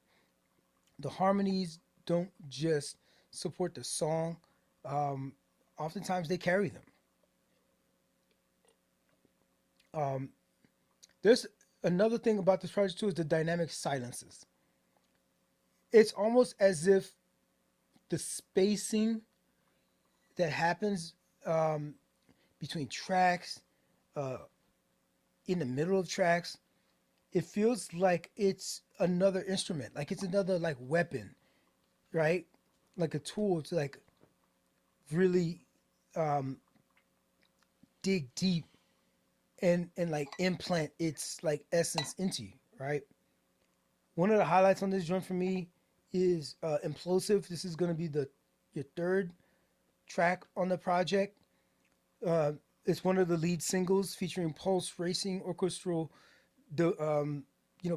The harmonies don't just support the song, um, oftentimes they carry them. Um, there's another thing about this project too is the dynamic silences. It's almost as if the spacing that happens um, between tracks, uh, in the middle of tracks, it feels like it's another instrument, like it's another like weapon, right? Like a tool to like really um, dig deep and like implant its like essence into you, right? One of the highlights on this joint for me is Implosive. This is gonna be the your third track on the project. Uh, it's one of the lead singles featuring pulse racing orchestral, the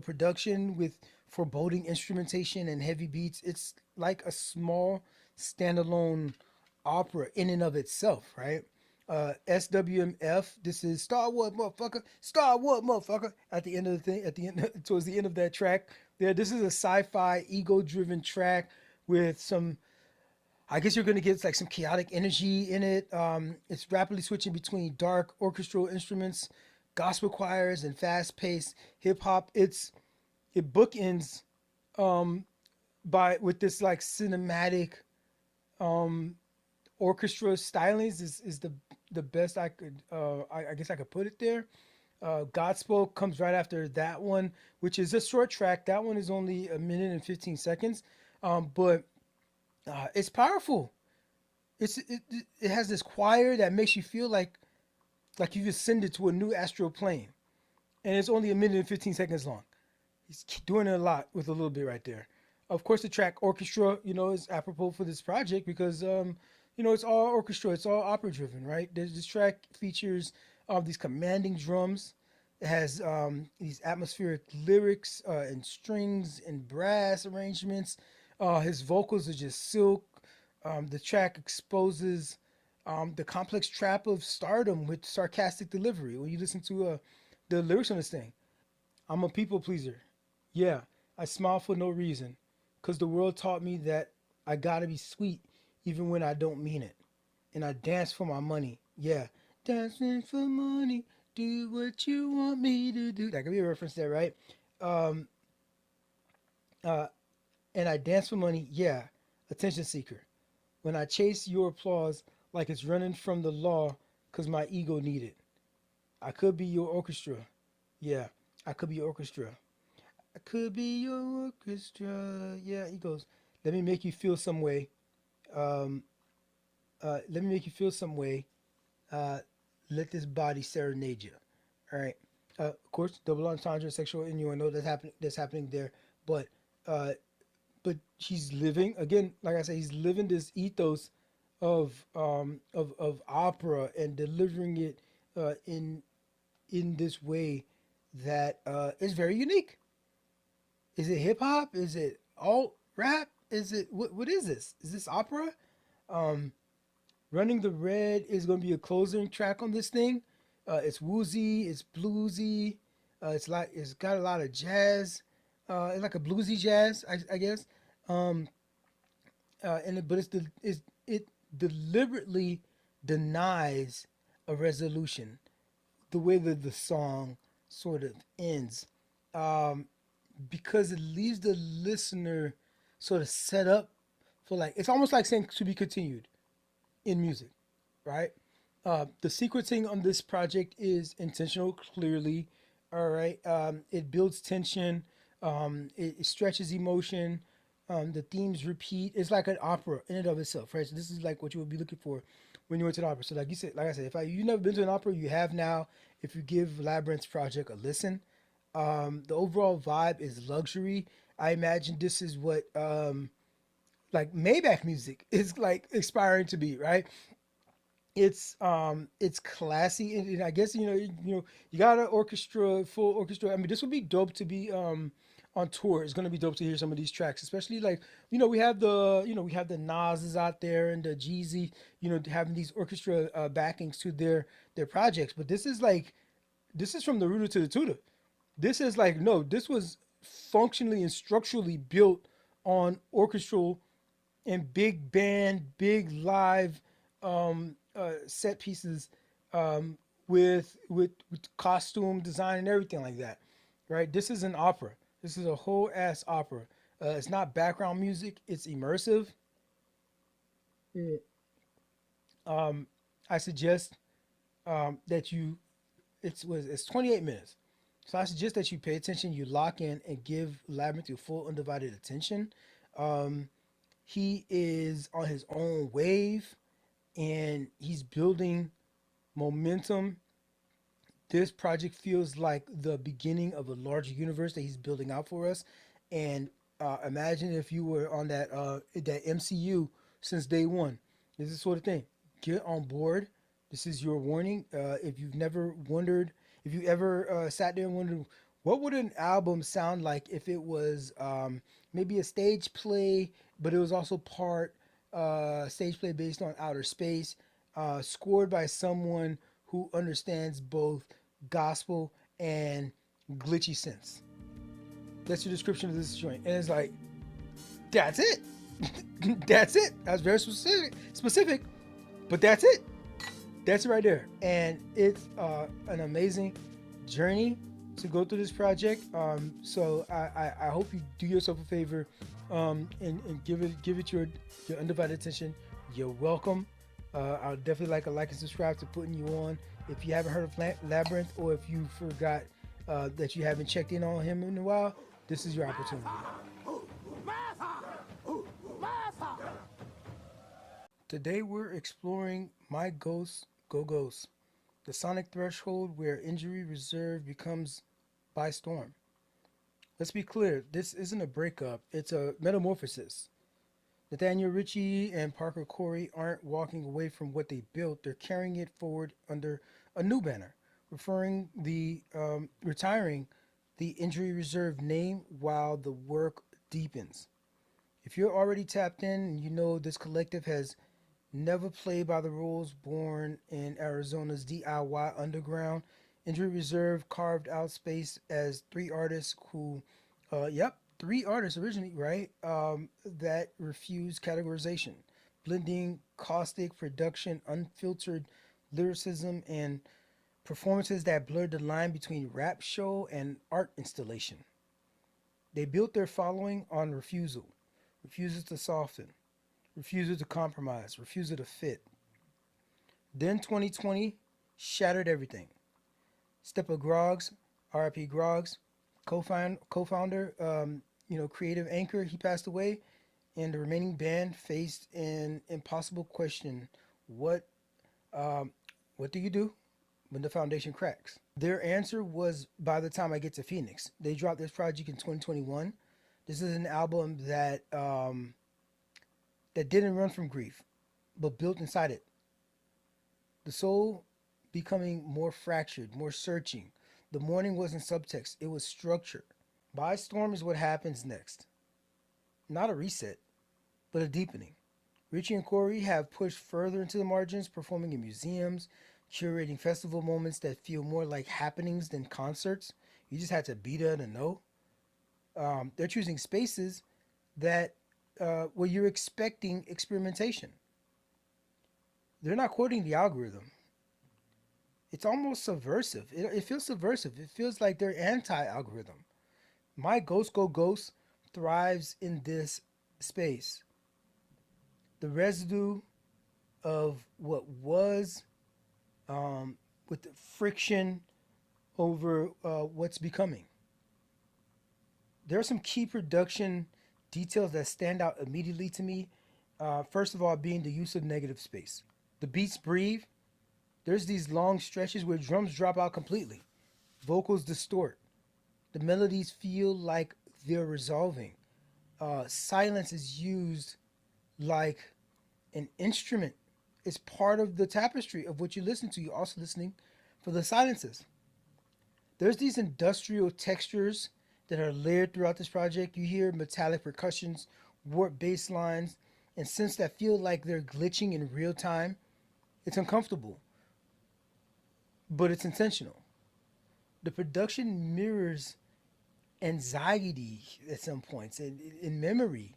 production with foreboding instrumentation and heavy beats. It's like a small standalone opera in and of itself, right? SWMF. This is Star Wars, motherfucker. Star Wars, motherfucker. At the end of the thing, at the end, towards the end of that track, there. This is a sci-fi, ego-driven track with some. I guess you're gonna get like some chaotic energy in it. It's rapidly switching between dark orchestral instruments, gospel choirs, and fast-paced hip hop. It bookends um, by with this like cinematic um, orchestra stylings is the best I could I guess I could put it there. Godspell comes right after that one, which is a short track. That one is only a minute and 15 seconds, but it's powerful. It has this choir that makes you feel like you've ascended to a new astral plane, and it's only a minute and 15 seconds long. He's doing it a lot with a little bit right there. Of course, the track orchestra, is apropos for this project because, it's all orchestra, it's all opera driven, right? This track features these commanding drums. It has these atmospheric lyrics and strings and brass arrangements. His vocals are just silk. The track exposes the complex trap of stardom with sarcastic delivery. When you listen to the lyrics on this thing, I'm a people pleaser. Yeah, I smile for no reason. Because the world taught me that I gotta be sweet even when I don't mean it. And I dance for my money. Yeah, dancing for money. Do what you want me to do. That could be a reference there, right? Um, uh, and I dance for money. Yeah, attention seeker. When I chase your applause like it's running from the law because my ego need it. I could be your orchestra. Yeah, I could be your orchestra. I could be your orchestra. Yeah, he goes, let me make you feel some way. Um, let me make you feel some way. Uh, let this body serenade you. All right. Of course, double entendre, sexual innuendo That's happening there. But uh, but he's living again. Like I said, he's living this ethos of opera and delivering it in this way that is very unique. Is it hip hop? Is it alt rap? Is it what is this? Is this opera? Um, Running the Red is going to be a closing track on this thing. It's woozy, it's bluesy. It's got a lot of jazz. It's like a bluesy jazz, I guess. Um, but it deliberately denies a resolution. The way that the song sort of ends, um, because it leaves the listener sort of set up for like it's almost like saying to be continued in music, right? The sequencing on this project is intentional, clearly. All right. It builds tension. It stretches emotion. The themes repeat. It's like an opera in and of itself, right? So this is like what you would be looking for when you went to an opera. So like you said, like I said, if you've never been to an opera, you have now. If you give Labyrinth's project a listen, the overall vibe is luxury. I imagine this is what like Maybach music is like aspiring to be, right? It's classy and I guess you got an orchestra, full orchestra. I mean, this would be dope to be on tour. It's gonna be dope to hear some of these tracks, especially like we have the Nas's out there and the Jeezy, having these orchestra backings to their projects. But this is from the rooter to the tutor. This is like no, this was functionally and structurally built on orchestral and big band, big live set pieces with costume design and everything like that. Right? This is an opera. This is a whole ass opera. It's not background music. It's immersive. Mm. I suggest that you. It's 28 minutes. So I suggest that you pay attention, you lock in, and give Labyrinth your full undivided attention. Um, he is on his own wave, and he's building momentum this project feels like the beginning of a larger universe that he's building out for us. And imagine if you were on that MCU since day one. This is the sort of thing. Get on board. This is your warning. If you've never wondered, if you ever sat there and wondered, what would an album sound like if it was maybe a stage play, but it was also part stage play based on outer space, scored by someone who understands both gospel and glitchy synths. That's your description of this joint. And it's like, that's it. That's it. That's very specific, but that's it. That's it right there. And it's an amazing journey to go through this project. So I hope you do yourself a favor and give it your undivided attention. You're welcome. I'll definitely like and subscribe to putting you on. If you haven't heard of Labrinth, or if you forgot that you haven't checked in on him in a while, this is your opportunity. Today we're exploring My Ghost Go Ghost, the sonic threshold where injury reserve becomes by storm. Let's be clear, this isn't a breakup, it's a metamorphosis. Nathaniel Richie and Parker Corey aren't walking away from what they built, they're carrying it forward under a new banner, retiring the injury reserve name while the work deepens. If you're already tapped in and you know this collective has never played by the rules born in Arizona's DIY underground, Injury Reserve carved out space as three artists who, three artists originally, right? That refuse categorization, blending caustic production, unfiltered lyricism, and performances that blurred the line between rap show and art installation. They built their following on refusal to soften, refusal to compromise, refusal to fit. Then 2020 shattered everything. Steppa Groggs, RIP Groggs, co-founder, creative anchor, he passed away, and the remaining band faced an impossible question: what, what do you do when the foundation cracks? Their answer was By the Time I Get to Phoenix. They dropped this project in 2021. This is an album that didn't run from grief, but built inside it. The soul becoming more fractured, more searching. The mourning wasn't subtext, it was structure. By storm is what happens next. Not a reset, but a deepening. Richie and Corey have pushed further into the margins, performing in museums, curating festival moments that feel more like happenings than concerts. You just had to be there to know. They're choosing spaces that where you're expecting experimentation. They're not quoting the algorithm. It's almost subversive. It feels subversive. It feels like they're anti-algorithm. My Ghost Go Ghost thrives in this space. The residue of what was, with the friction over what's becoming. There are some key production details that stand out immediately to me. First of all, being the use of negative space. The beats breathe. There's these long stretches where drums drop out completely. Vocals distort. The melodies feel like they're resolving. Silence is used like an instrument. It's part of the tapestry of what you listen to. You're also listening for the silences. There's these industrial textures that are layered throughout this project. You hear metallic percussions, warped bass lines, and synths that feel like they're glitching in real time. It's uncomfortable, but it's intentional. The production mirrors anxiety at some points. In memory,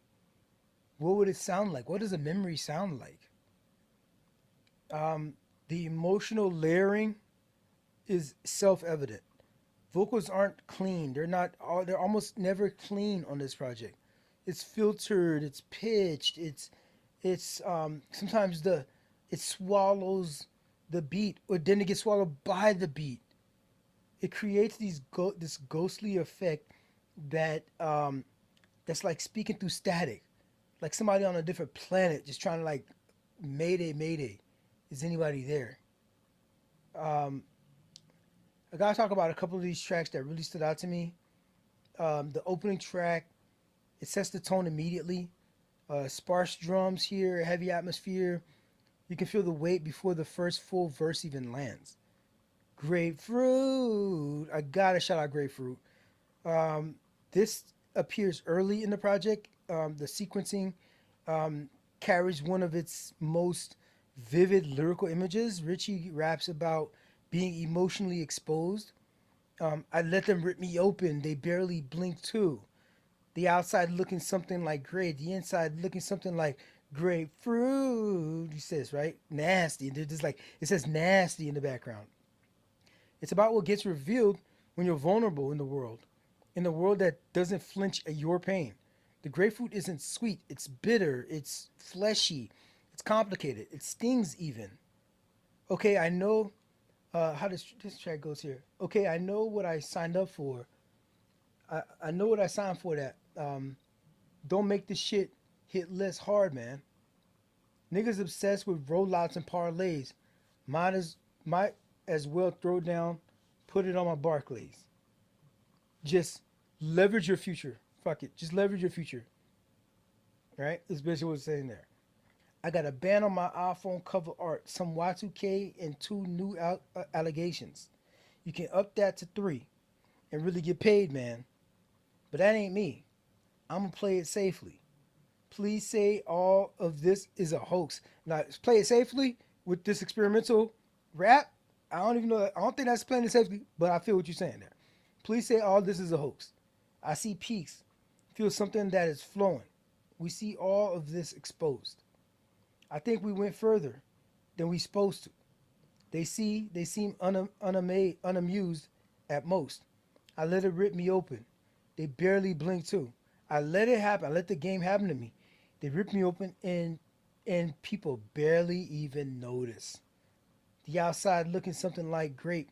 what would it sound like? What does a memory sound like? The emotional layering is self-evident. Vocals aren't clean. They're almost never clean on this project. It's filtered, it's pitched, it's sometimes it swallows the beat, or then it gets swallowed by the beat. It creates this ghostly effect that that's like speaking through static, like somebody on a different planet just trying to like mayday, mayday. Is anybody there? I gotta talk about a couple of these tracks that really stood out to me. The opening track, it sets the tone immediately. Sparse drums here, heavy atmosphere. You can feel the weight before the first full verse even lands. Grapefruit. I gotta shout out Grapefruit. Um, this appears early in the project. The sequencing um, carries one of its most vivid lyrical images. Richie raps about being emotionally exposed. I let them rip me open. They barely blink too. The outside looking something like gray. The inside looking something like grapefruit. He says, right? Nasty. They're just like, it says nasty in the background. It's about what gets revealed when you're vulnerable in the world that doesn't flinch at your pain. The grapefruit isn't sweet, it's bitter, it's fleshy, it's complicated, it stings even. Okay, I know how this track goes here. Okay, I know what I signed up for. I know what I signed for that. Don't make this shit hit less hard, man. Niggas obsessed with rollouts and parlays. Might as well throw down, put it on my Barclays. Just leverage your future. Fuck it. Just leverage your future. Right? That's basically what it's saying there. I got a ban on my iPhone cover art, some Y2K, and two new allegations. You can up that to three and really get paid, man. But that ain't me. I'm going to play it safely. Please say all of this is a hoax. Now, play it safely with this experimental rap. I don't even know. I don't think that's playing it safely, but I feel what you're saying there. Please say all this is a hoax. I see peaks. Feel something that is flowing. We see all of this exposed. I think we went further than we supposed to. They seem unamused at most. I let it rip me open. They barely blink too. I let it happen. I let the game happen to me. They rip me open and people barely even notice. The outside looking something like grape.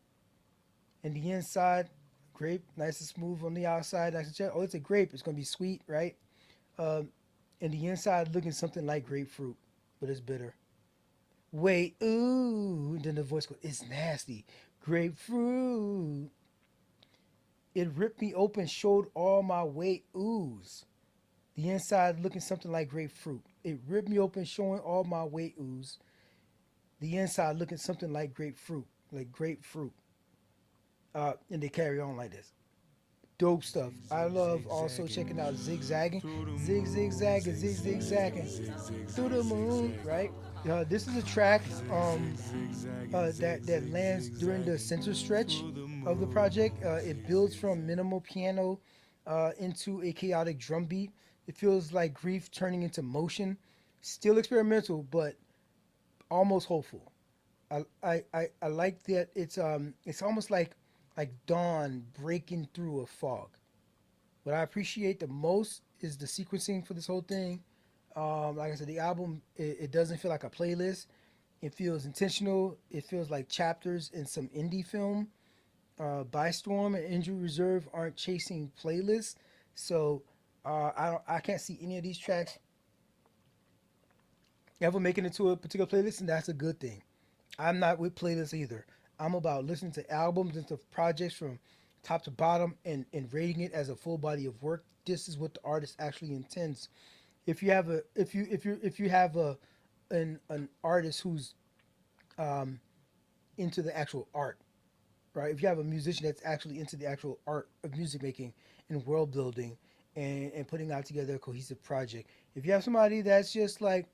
And the inside, grape, nice and smooth on the outside. Nice and check. Oh, it's a grape. It's going to be sweet, right? And the inside looking something like grapefruit, but it's bitter. Wait, ooh. And then the voice goes, it's nasty. Grapefruit. It ripped me open, showed all my weight ooze. The inside looking something like grapefruit. It ripped me open, showing all my weight ooze. The inside looking something like grapefruit, like grapefruit. And they carry on like this. Dope stuff. I love also checking out zigzagging, zigzagging, zigzagging through the moon. Right. This is a track that lands during the center stretch of the project. It builds from minimal piano into a chaotic drum beat. It feels like grief turning into motion. Still experimental, but almost hopeful. I like that it's almost like dawn breaking through a fog. What I appreciate the most is the sequencing for this whole thing. Like I said, the album it doesn't feel like a playlist. It feels intentional. It feels like chapters in some indie film. By Storm and Injury Reserve aren't chasing playlists, so I can't see any of these tracks ever making it to a particular playlist, and that's a good thing. I'm not with playlists either. I'm about listening to albums and to projects from top to bottom and rating it as a full body of work. This is what the artist actually intends. If you have a if you have an artist who's into the actual art, right? If you have a musician that's actually into the actual art of music making and world building and putting out together a cohesive project. If you have somebody that's just like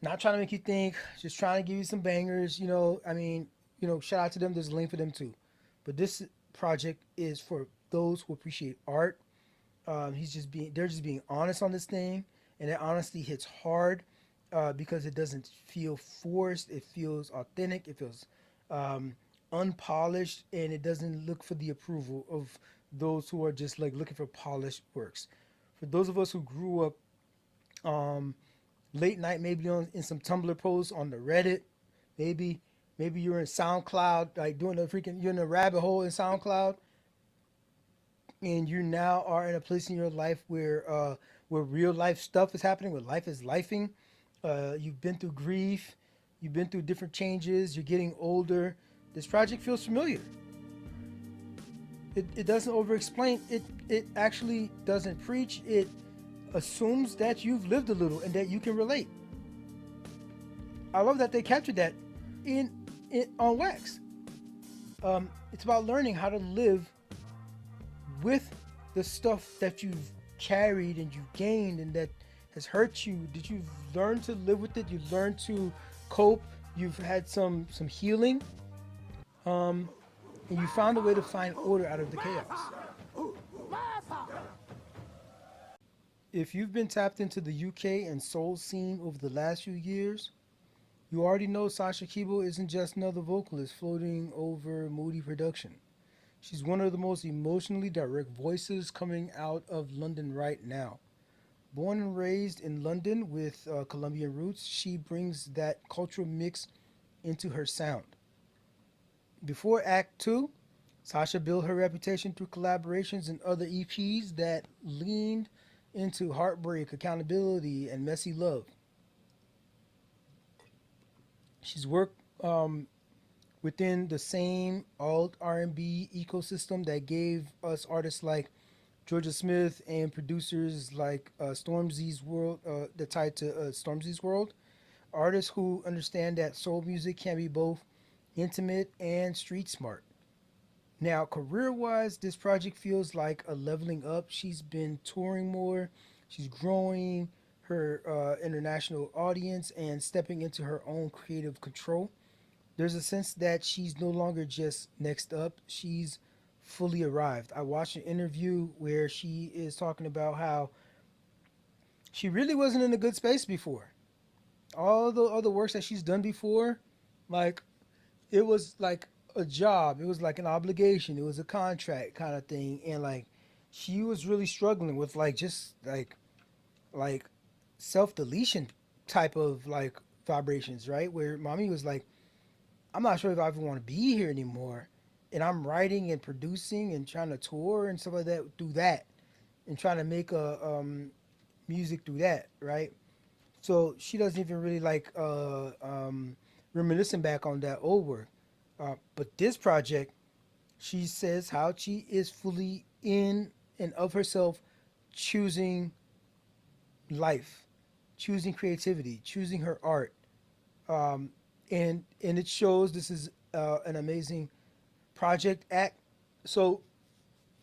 not trying to make you think, just trying to give you some bangers, I mean, shout out to them. There's a link for them too. But this project is for those who appreciate art. They're just being honest on this thing, and that honesty hits hard because it doesn't feel forced. It feels authentic. It feels unpolished, and it doesn't look for the approval of those who are just like looking for polished works. For those of us who grew up late night, maybe in some Tumblr posts on the Reddit, maybe you're in SoundCloud, like you're in a rabbit hole in SoundCloud, and you now are in a place in your life where real life stuff is happening, where life is lifing. You've been through grief, you've been through different changes, you're getting older. This project feels familiar. It doesn't over explain. It actually doesn't preach. It assumes that you've lived a little and that you can relate. I love that they captured that in, on wax. It's about learning how to live with the stuff that you've carried and you've gained and that has hurt you. Did you learn to live with it? You learned to cope. You've had some healing, and you found a way to find order out of the chaos. If you've been tapped into the UK and soul scene over the last few years, you already know Sasha Keable isn't just another vocalist floating over moody production. She's one of the most emotionally direct voices coming out of London right now. Born and raised in London with Colombian roots, she brings that cultural mix into her sound. Before Act 2, Sasha built her reputation through collaborations and other EPs that leaned into heartbreak, accountability, and messy love. She's worked within the same alt R&B ecosystem that gave us artists like Georgia Smith and producers like Stormzy's World, that tied to Stormzy's World. Artists who understand that soul music can be both intimate and street smart. Now, career wise, this project feels like a leveling up. She's been touring more, she's growing her international audience and stepping into her own creative control. There's a sense that she's no longer just next up, she's fully arrived. I watched an interview where she is talking about how she really wasn't in a good space before. All the other works that she's done before, like it was like a job, it was like an obligation, it was a contract kind of thing, and like she was really struggling with like just like self deletion type of like vibrations, right? Where mommy was like, I'm not sure if I even want to be here anymore. And I'm writing and producing and trying to tour and stuff like that through that, and trying to make a music through that, right? So she doesn't even really like reminiscing back on that old work. But this project, she says how she is fully in and of herself, choosing life, choosing creativity, choosing her art, and it shows. This is an amazing project act. So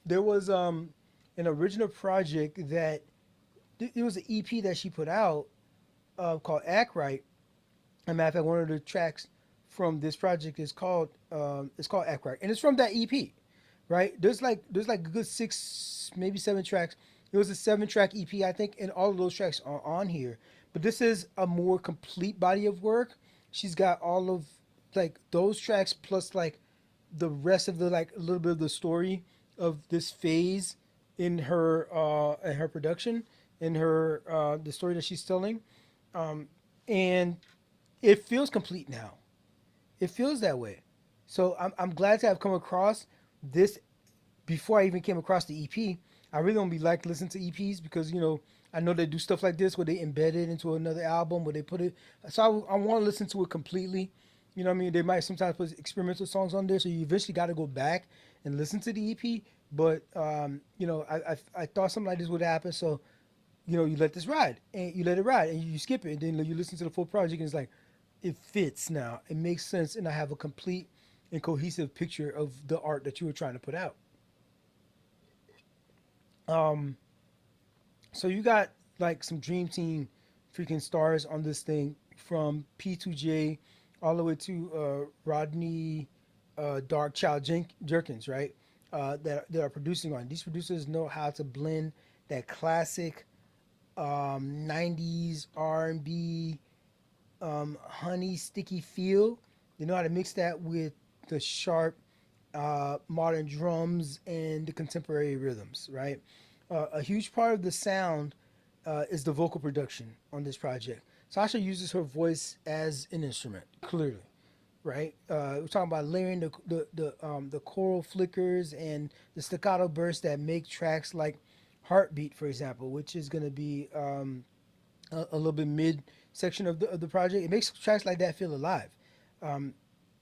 there was an original project that it was an EP that she put out called Act Right. As a matter of fact, one of the tracks from this project is called it's called Act Right, and it's from that EP, right? There's like a good six, maybe seven tracks. It was a seven-track EP, I think, and all of those tracks are on here. But this is a more complete body of work. She's got all of like those tracks plus like the rest of the like a little bit of the story of this phase in her production, in her the story that she's telling, and it feels complete now. It feels that way. So I'm glad to have come across this before I even came across the EP. I really don't be like listening to EPs because I know they do stuff like this where they embed it into another album where they put it. So I want to listen to it completely. You know what I mean? They might sometimes put experimental songs on there, so you eventually got to go back and listen to the EP. But I thought something like this would happen, so you let this ride and you let it ride and you skip it, and then you listen to the full project and it's like it fits now. It makes sense, and I have a complete and cohesive picture of the art that you were trying to put out. Um, so you got like some dream team freaking stars on this thing from P2J all the way to Rodney Dark Child Jerkins, right? That are producing on. These producers know how to blend that classic 90s R&B honey sticky feel. They know how to mix that with the sharp modern drums and the contemporary rhythms, right? A huge part of the sound is the vocal production on this project. Sasha uses her voice as an instrument, clearly, right? We're talking about layering the choral flickers and the staccato bursts that make tracks like "Heartbeat," for example, which is going to be a little bit mid section of the project. It makes tracks like that feel alive. Um,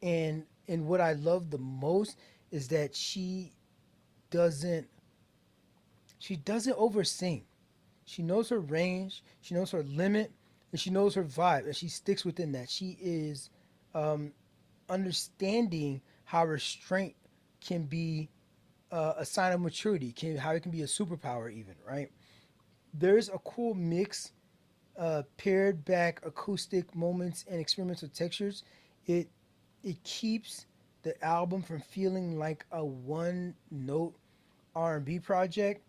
and what I love the most is that she doesn't she doesn't oversing. She knows her range, she knows her limit, and she knows her vibe, and she sticks within that. She is um, understanding how restraint can be a sign of maturity, how it can be a superpower, even, right? There's a cool mix, pared back acoustic moments and experimental textures. It it keeps the album from feeling like a one note R&B project.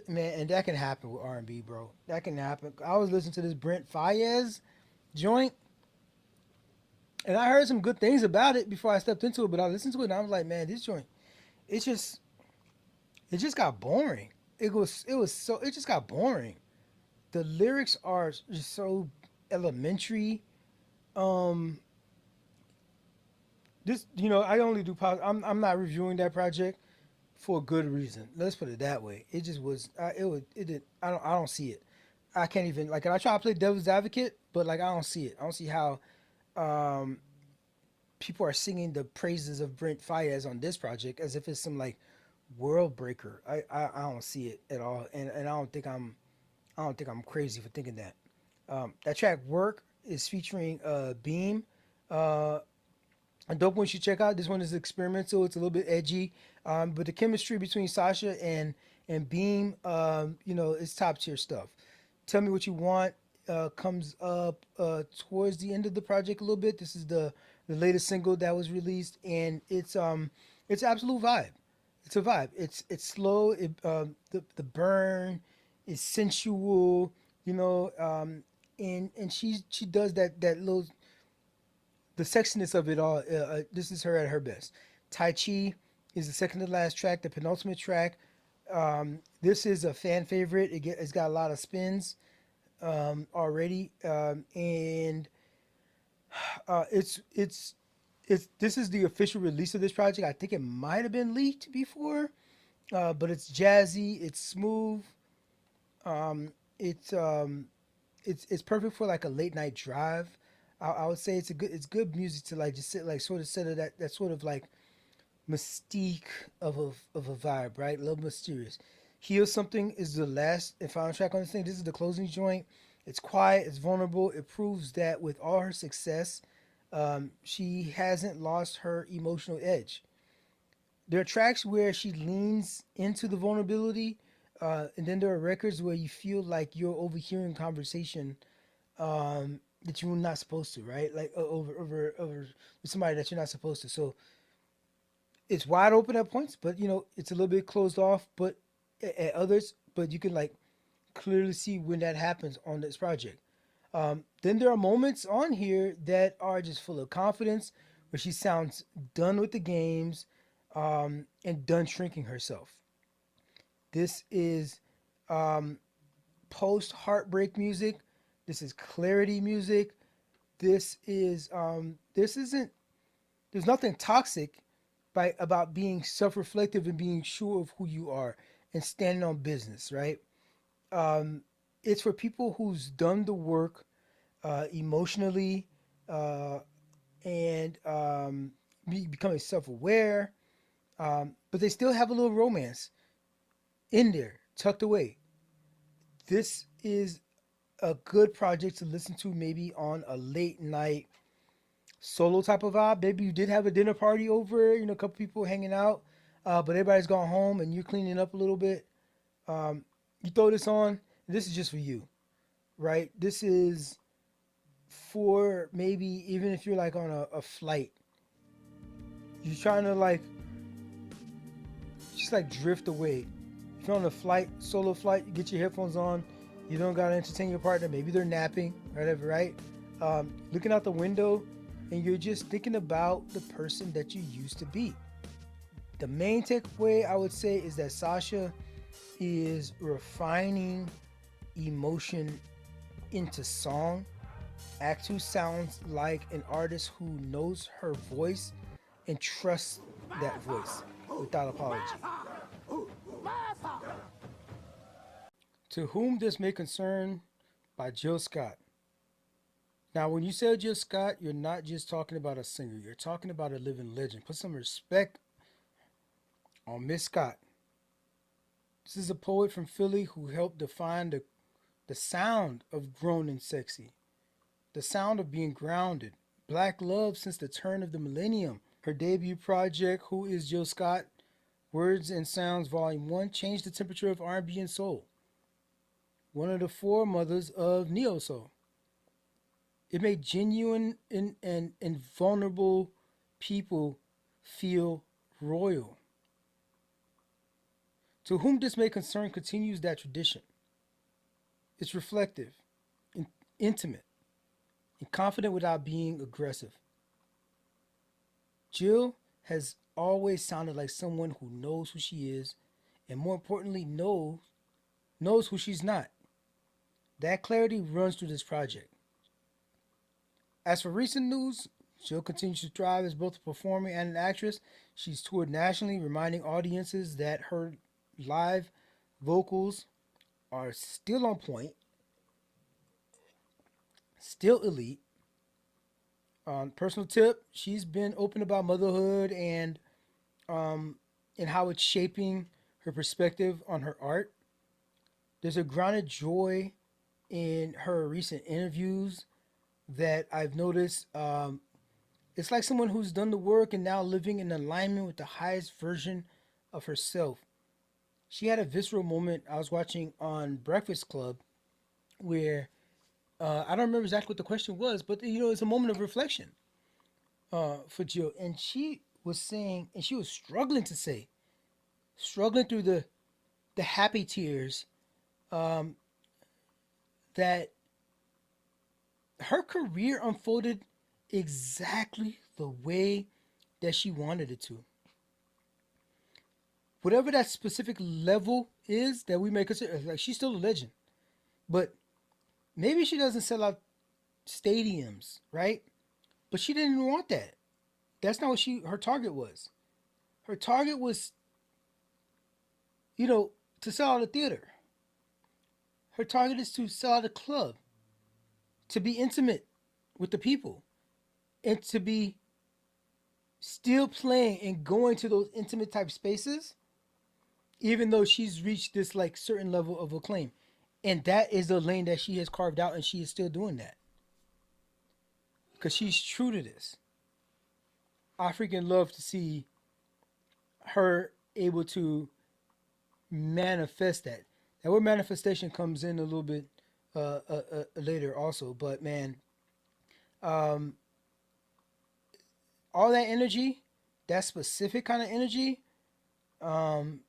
Man, and that can happen with R&B, bro. That can happen. I was listening to this Brent Fayez joint, and I heard some good things about it before I stepped into it. But I listened to it, and I was like, man, this joint, it just, it just got boring. It just got boring. The lyrics are just so elementary. Um, I only do. I'm not reviewing that project for a good reason. Let's put it that way. It just was. It did. I don't see it. I can't even like. And I try to play devil's advocate, but like I don't see it. I don't see how um, people are singing the praises of Brent Fayez on this project as if it's some like world breaker. I don't see it at all, and I don't think I'm crazy for thinking that. That track "Work" is featuring Beam. Uh, a dope one you should check out. This one is experimental. It's a little bit edgy, but the chemistry between Sasha and Beam, it's top tier stuff. Tell Me What You Want comes up towards the end of the project a little bit. This is the latest single that was released, and it's absolute vibe. It's a vibe. It's slow. The burn is sensual. And she does that little the sexiness of it all. This is her at her best. Tai Chi is the second to last track, the penultimate track. This is a fan favorite. It's got a lot of spins already, and it's this is the official release of this project. I think it might have been leaked before, but it's jazzy, it's smooth, um, it's um, it's perfect for like a late night drive. I would say it's good music to like just sit like sort of set of that sort of like mystique of a vibe, right? A little mysterious. Heal Something is the last and final track on this thing. This is the closing joint. It's quiet, it's vulnerable. It proves that with all her success, she hasn't lost her emotional edge. There are tracks where she leans into the vulnerability, and then there are records where you feel like you're overhearing conversation that you're not supposed to, right? Like over with somebody that you're not supposed to. So it's wide open at points, but it's a little bit closed off, but at others, but you can like clearly see when that happens on this project. Then there are moments on here that are just full of confidence, where she sounds done with the games, and done shrinking herself. This is um, post heartbreak music. This is clarity music. This isn't. There's nothing toxic by about being self-reflective and being sure of who you are and standing on business, right? Um, it's for people who's done the work emotionally, uh, and becoming self-aware, but they still have a little romance in there, tucked away. This is a good project to listen to maybe on a late night solo type of vibe. Maybe you did have a dinner party over, a couple people hanging out, but everybody's gone home and you're cleaning up a little bit. You throw this on, this is just for you, right? This is for maybe even if you're like on a flight, you're trying to like just like drift away. If you're on a flight, solo flight, you get your headphones on. You don't gotta entertain your partner. Maybe they're napping, whatever, right? Looking out the window, and you're just thinking about the person that you used to be. The main takeaway I would say is that Sasha is refining emotion into song. Act 2 sounds like an artist who knows her voice and trusts that voice without apology. To Whom This May Concern by Jill Scott. Now, when you say Jill Scott, you're not just talking about a singer, you're talking about a living legend. Put some respect On Miss Scott. This is a poet from Philly who helped define the sound of grown and sexy, the sound of being grounded. Black love since the turn of the millennium. Her debut project, Who is Jill Scott? Words and Sounds, Volume 1, changed the temperature of R&B and soul. One of the foremothers of neo soul. It made genuine and vulnerable people feel royal. To whom this may concern continues that tradition. It's reflective, intimate, and confident without being aggressive. Jill has always sounded like someone who knows who she is, and more importantly, knows who she's not. That clarity runs through this project. As for recent news, Jill continues to thrive as both a performer and an actress. She's toured nationally, reminding audiences that her live vocals are still on point, still elite. On personal tip, she's been open about motherhood um, and how it's shaping her perspective on her art. There's a grounded joy in her recent interviews that I've noticed. It's like someone who's done the work and now living in alignment with the highest version of herself. She had a visceral moment I was watching on Breakfast Club where I don't remember exactly what the question was, but it's a moment of reflection for Jill, and she was saying, and she was struggling to say, struggling through the happy tears, um, that her career unfolded exactly the way that she wanted it to. Whatever that specific level is that we may consider, like she's still a legend, but maybe she doesn't sell out stadiums, right? But she didn't even want that. That's not what her target was. Her target was, to sell out a theater. Her target is to sell out a club, to be intimate with the people, and to be still playing and going to those intimate type spaces, even though she's reached this like certain level of acclaim. And that is the lane that she has carved out, and she is still doing that because she's true to this. I freaking love to see her able to manifest that. That word manifestation comes in a little bit later also, but man, um, all that energy, that specific kind of energy, um,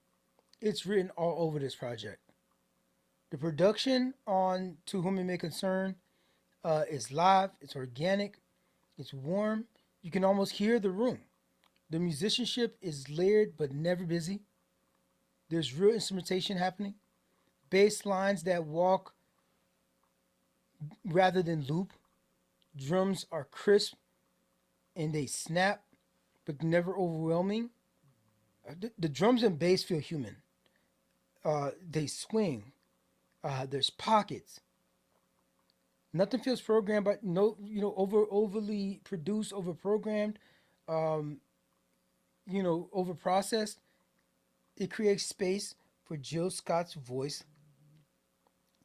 it's written all over this project. The production on To Whom It May Concern is live, it's organic, it's warm. You can almost hear the room. The musicianship is layered but never busy. There's real instrumentation happening. Bass lines that walk rather than loop. Drums are crisp and they snap, but never overwhelming. The drums and bass feel human. They swing. There's pockets. Nothing feels programmed, but no, overly produced, over programmed, um, over processed. It creates space for Jill Scott's voice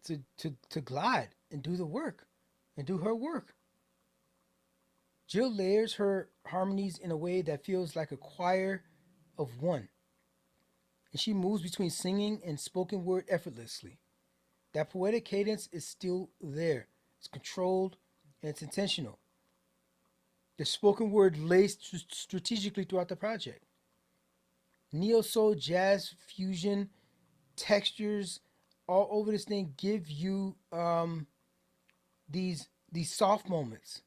to glide and do the work and do her work. Jill layers her harmonies in a way that feels like a choir of one, and she moves between singing and spoken word effortlessly. That poetic cadence is still there. It's controlled and it's intentional. The spoken word lays strategically throughout the project. Neo soul, jazz, fusion, textures, all over this thing give you these soft moments.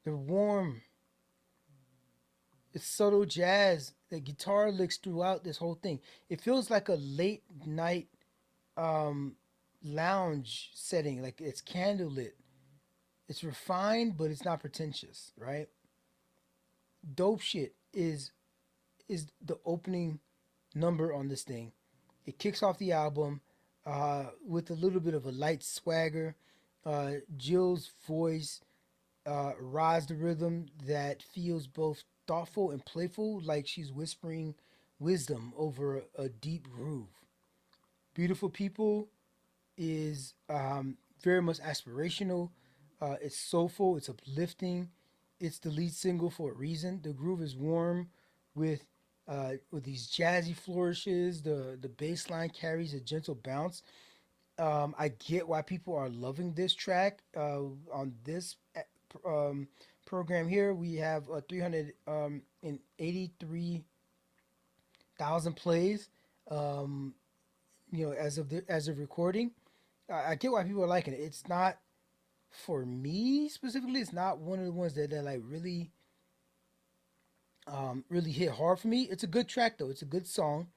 They're warm. It's subtle jazz. The guitar licks throughout this whole thing. It feels like a late night um, lounge setting. Like it's candlelit. It's refined, but it's not pretentious, right? Dope shit is the opening number on this thing. It kicks off the album with a little bit of a light swagger. Jill's voice rides the rhythm that feels both thoughtful and playful, like she's whispering wisdom over a deep groove. Beautiful People is very much aspirational. It's soulful. It's uplifting. It's the lead single for a reason. The groove is warm with these jazzy flourishes. The bass line carries a gentle bounce. I get why people are loving this track. On this program here, we have 383,000 plays. Um, as of recording, I get why people are liking it. It's not for me specifically. It's not one of the ones that like really hit hard for me. It's a good track though. It's a good song.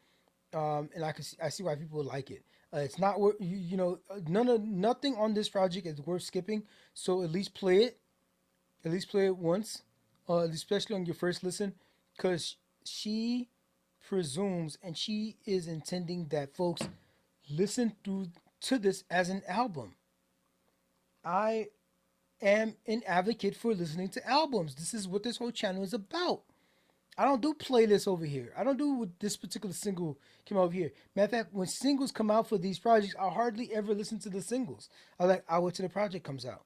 And I see why people like it. It's not worth nothing on this project is worth skipping. So at least play it. At least play it once, especially on your first listen, because she presumes and she is intending that folks listen through to this as an album. I am an advocate for listening to albums. This is what this whole channel is about. I don't do playlists over here. I don't do what this particular single came out over here. Matter of fact, when singles come out for these projects, I hardly ever listen to the singles. I wait till the project comes out.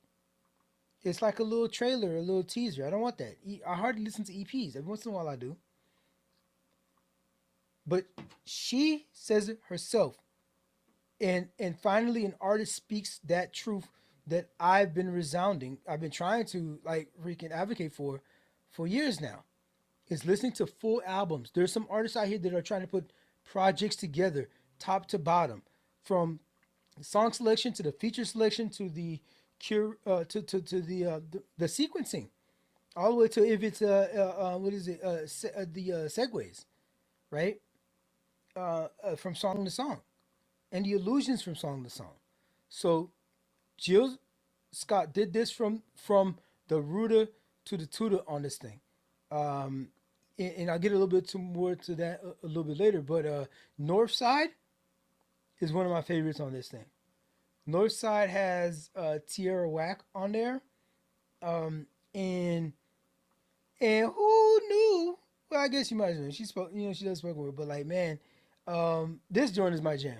It's like a little trailer, a little teaser. I don't want that. I hardly listen to EPs. Every once in a while I do. But she says it herself. And finally an artist speaks that truth that I've been trying to like freaking advocate for years now. Is listening to full albums. There's some artists out here that are trying to put projects together, top to bottom, from song selection to the feature selection to the cure the sequencing, all the way to if it's what is it the segues, right? From song to song, and the illusions from song to song. So Jill Scott did this from the rooter to the tutor on this thing. Um, and I'll get a little bit more to that a little bit later. But North Side is one of my favorites on this thing. North Side has Tierra Whack on there, um, and who knew? Well, I guess you might know. She spoke, she does spoken word, but like, man, this joint is my jam.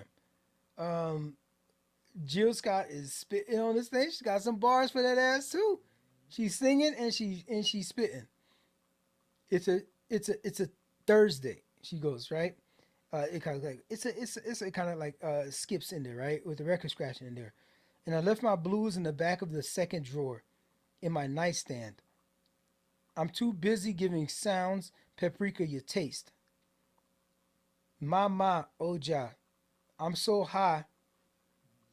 Um, Jill Scott is spitting on this thing. She's got some bars for that ass too. She's singing and she's spitting. It's a Thursday. She goes right. It kind of like it's a kind of like skips in there right with the record scratching in there. And I left my blues in the back of the second drawer in my nightstand. I'm too busy giving sounds paprika your taste. Mama Oja. I'm so high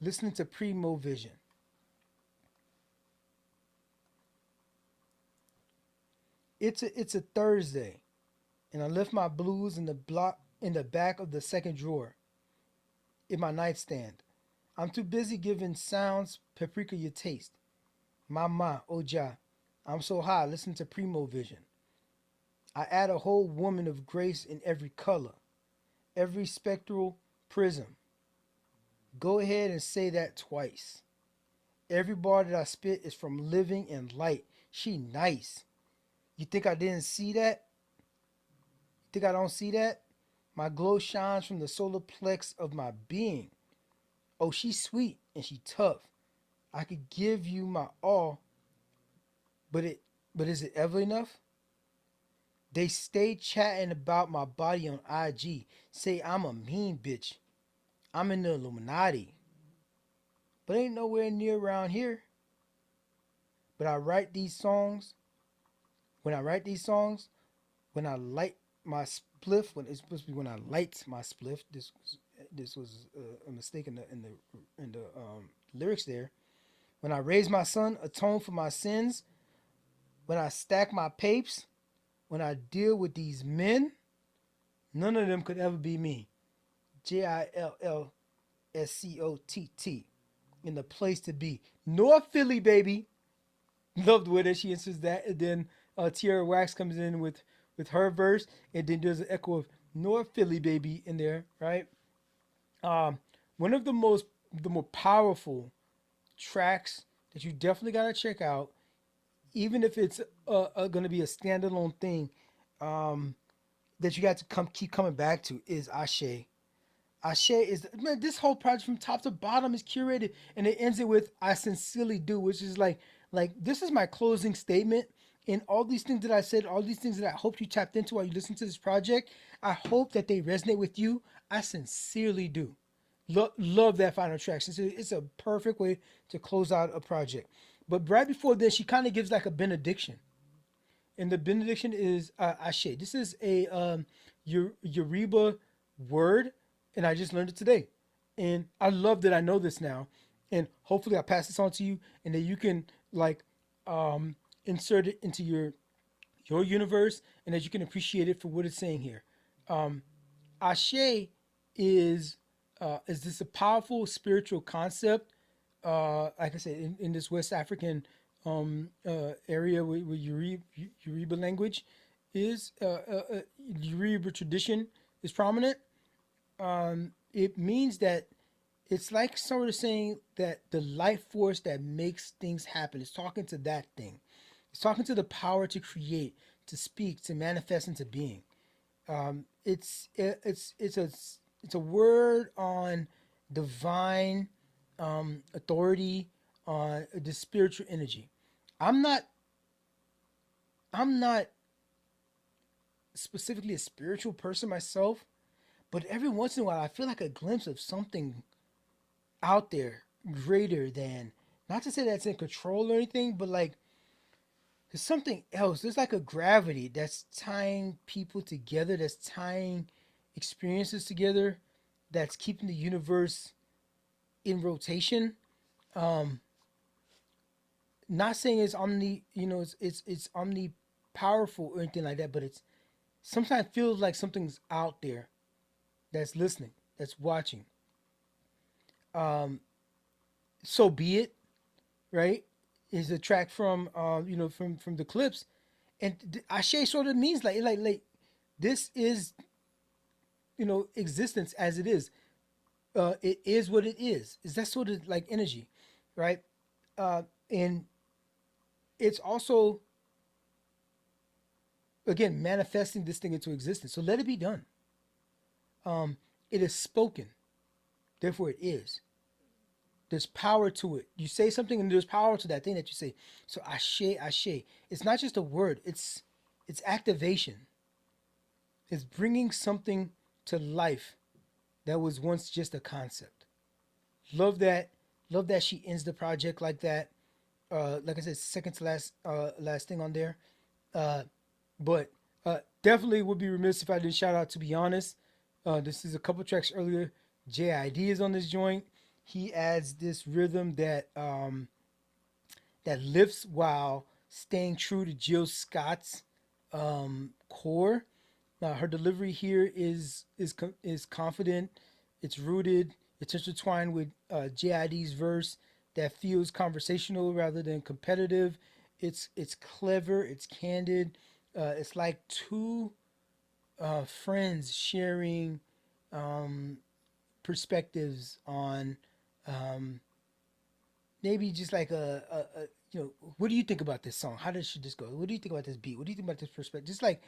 listening to Primo Vision. It's a Thursday, and I left my blues in the back of the second drawer in my nightstand. I'm too busy giving sounds paprika your taste. Mama Oja. I'm so high. Listen to Primo Vision. I add a whole woman of grace in every color, every spectral prism. Go ahead and say that twice. Every bar that I spit is from living and light. She nice. You think I didn't see that? Think I don't see that? My glow shines from the solar plex of my being. Oh, she's sweet and she tough. I could give you my all, but is it ever enough? They stay chatting about my body on IG. Say I'm a mean bitch. I'm in the Illuminati. But ain't nowhere near around here. But I write these songs. When I write these songs, when I light my spliff, when it's supposed to be when I light my spliff. This was a mistake in the lyrics there. When I raise my son, atone for my sins. When I stack my papes, when I deal with these men, none of them could ever be me. JILLSCOTT in the place to be. North Philly, baby. Loved with it. She answers that, and then Tierra Wax comes in with her verse, and then there's an echo of North Philly, baby, in there, right? Um, One of the more powerful tracks that you definitely gotta check out, even if it's going to be a standalone thing. Um, that you got to keep coming back to is Ashe. Ashe is, man, this whole project from top to bottom is curated, and it ends it with "I sincerely do," which is like this is my closing statement. And all these things that I said, all these things that I hope you tapped into while you listen to this project, I hope that they resonate with you. I sincerely do. Love that final track. It's a perfect way to close out a project. But right before this, she kind of gives like a benediction, and the benediction is Ashe. This is a Yoruba word, and I just learned it today, and I love that I know this now, and hopefully I pass this on to you, and that you can like um, insert it into your universe, and that you can appreciate it for what it's saying here. Um, Ashe is this a powerful spiritual concept, like I said, in this West African area where Yoruba language is, Yoruba tradition is prominent. It means that it's like sort of saying that the life force that makes things happen is talking to that thing. It's talking to the power to create, to speak, to manifest into being. It's a word on divine authority, on the spiritual energy. I'm not I'm not specifically a spiritual person myself, but every once in a while I feel like a glimpse of something out there greater than, not to say that's in control or anything, but like there's something else. There's like a gravity that's tying people together, that's tying experiences together, that's keeping the universe in rotation. Um, Not saying it's omni, it's omni powerful or anything like that, but it's sometimes feels like something's out there that's listening, that's watching. Um, so be it, right? Is a track from from the clips, and Ashe sort of means like this is existence as it is. It is what it is. Is that sort of like energy, right? And it's also again manifesting this thing into existence. So let it be done. It is spoken, therefore it is. There's power to it. You say something, and there's power to that thing that you say. So ashe, ashe. It's not just a word. It's activation. It's bringing something to life that was once just a concept. Love that. Love that she ends the project like that. Like I said, second to last thing on there. Uh, but definitely would be remiss if I didn't shout out. To be honest, this is a couple tracks earlier. JID is on this joint. He adds this rhythm that lifts while staying true to Jill Scott's core. Her delivery here is confident. It's rooted. It's intertwined with JID's verse that feels conversational rather than competitive. It's clever. It's candid. It's like two friends sharing um, perspectives on um, maybe just like what do you think about this song? How does should this go? What do you think about this beat? What do you think about this perspective? Just like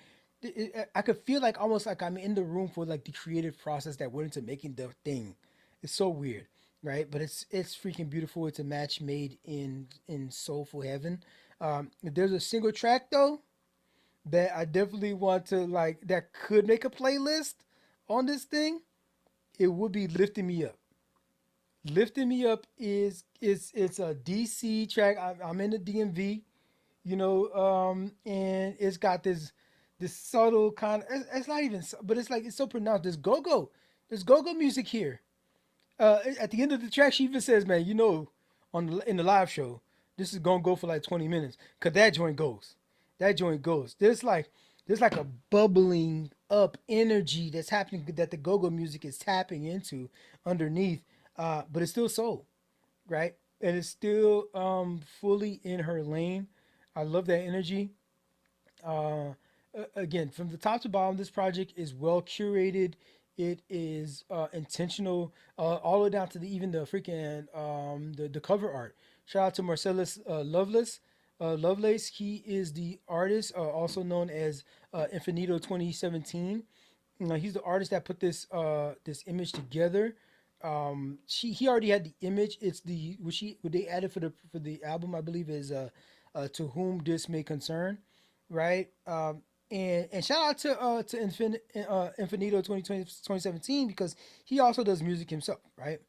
I could feel like almost like I'm in the room for like the creative process that went into making the thing. It's so weird, right? But it's freaking beautiful. It's a match made in soulful heaven. There's a single track though that I definitely want to like that could make a playlist on this thing. It would be lifting me up. Lifting me up is it's a DC track. I'm in the DMV, and it's got this subtle kind of. It's not even, but it's like it's so pronounced. There's go-go music here. At the end of the track, she even says, "Man, in the live show, this is gonna go for like 20 minutes, cause that joint goes, that joint goes. There's like a bubbling up energy that's happening that the go-go music is tapping into underneath, but it's still soul, right? And it's still fully in her lane. I love that energy. Uh, Again, from the top to bottom, this project is well curated. It is intentional, all the way down to even the freaking the cover art. Shout out to Marcellus Loveless. Lovelace. He is the artist, also known as Infinito 2017. He's the artist that put this image together. He already had the image. It's the what they added for the album, I believe, is to whom this may concern, right? And shout out to Infinito 2017 because he also does music himself, right?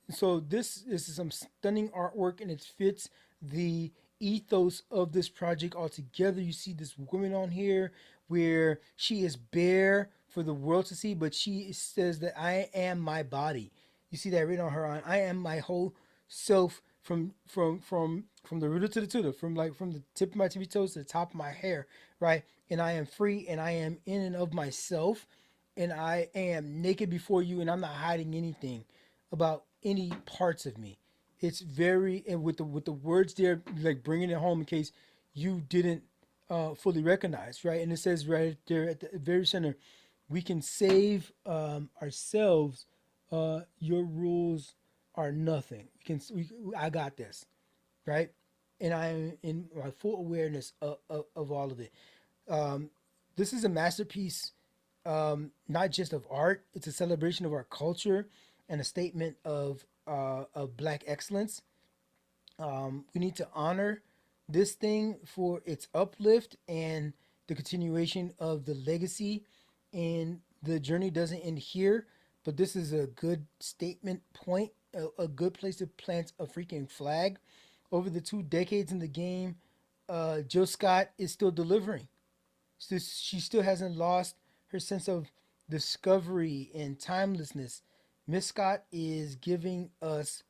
So this is some stunning artwork and it fits the ethos of this project altogether. You see this woman on here where she is bare for the world to see, but she says that I am my body. You see that written on her on I am my whole self from the rooter to the tutor, from the tip of my tippy toes to the top of my hair, right? And I am free and I am in and of myself and I am naked before you and I'm not hiding anything about any parts of me. It's very and with the words there, like bringing it home in case you didn't fully recognize, right? And it says right there at the very center, we can save ourselves. Your rules are nothing. I got this, right? And I'm in my full awareness of all of it. Um, this is a masterpiece, not just of art. It's a celebration of our culture and a statement of black excellence. We need to honor this thing for its uplift and the continuation of the legacy. And the journey doesn't end here, but this is a good statement point, a good place to plant a freaking flag. Over the 2 decades in the game, Jill Scott is still delivering. She still hasn't lost her sense of discovery and timelessness. Miss Scott is giving us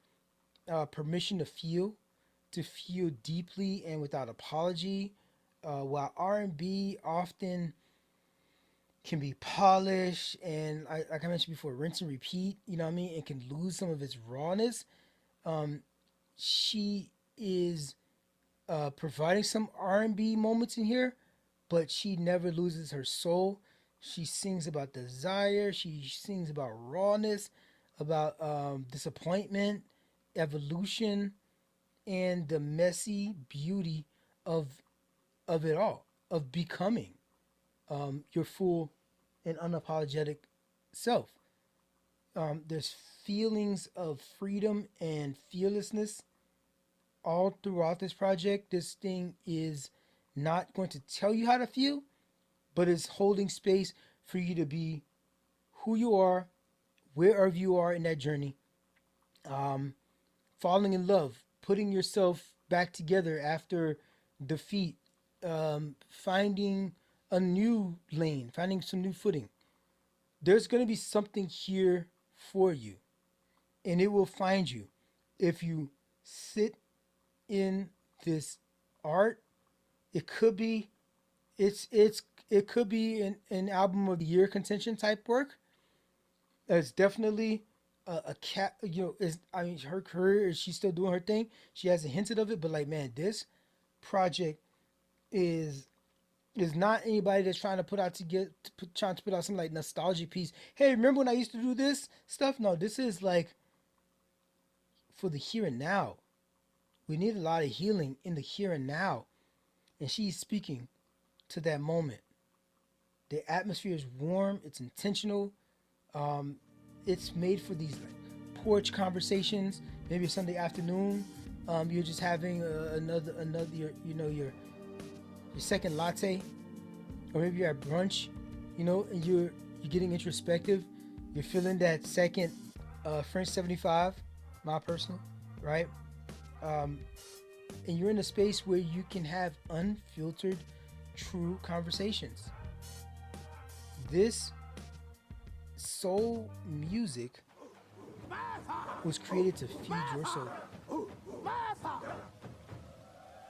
permission to feel deeply and without apology. While R&B often can be polished and, like I mentioned before, rinse and repeat. You know what I mean? It can lose some of its rawness. Um, she is providing some R&B moments in here, but she never loses her soul. She sings about desire. She sings about rawness, about disappointment, evolution, and the messy beauty of it all, of becoming your full and unapologetic self. There's feelings of freedom and fearlessness all throughout this project. This thing is not going to tell you how to feel, but it's holding space for you to be who you are, wherever you are in that journey. Um, Falling in love, putting yourself back together after defeat, finding a new lane, finding some new footing. There's going to be something here for you, and it will find you if you sit in this art. It could be it could be an album of the year contention type work. It's definitely a cat. You know, is I mean her career is she's still doing her thing. She hasn't hinted of it, but like man, this project is not anybody that's trying to put out trying to put out some like nostalgia piece. Hey, remember when I used to do this stuff? No, this is like for the here and now. We need a lot of healing in the here and now, and she's speaking to that moment. The atmosphere is warm. It's intentional. Um, it's made for these like porch conversations. Maybe Sunday afternoon, you're just having another your second latte, or maybe you're at brunch, and you're getting introspective. You're feeling that second French 75, my personal, right? Um, and you're in a space where you can have unfiltered, true conversations. This soul music was created to feed your soul.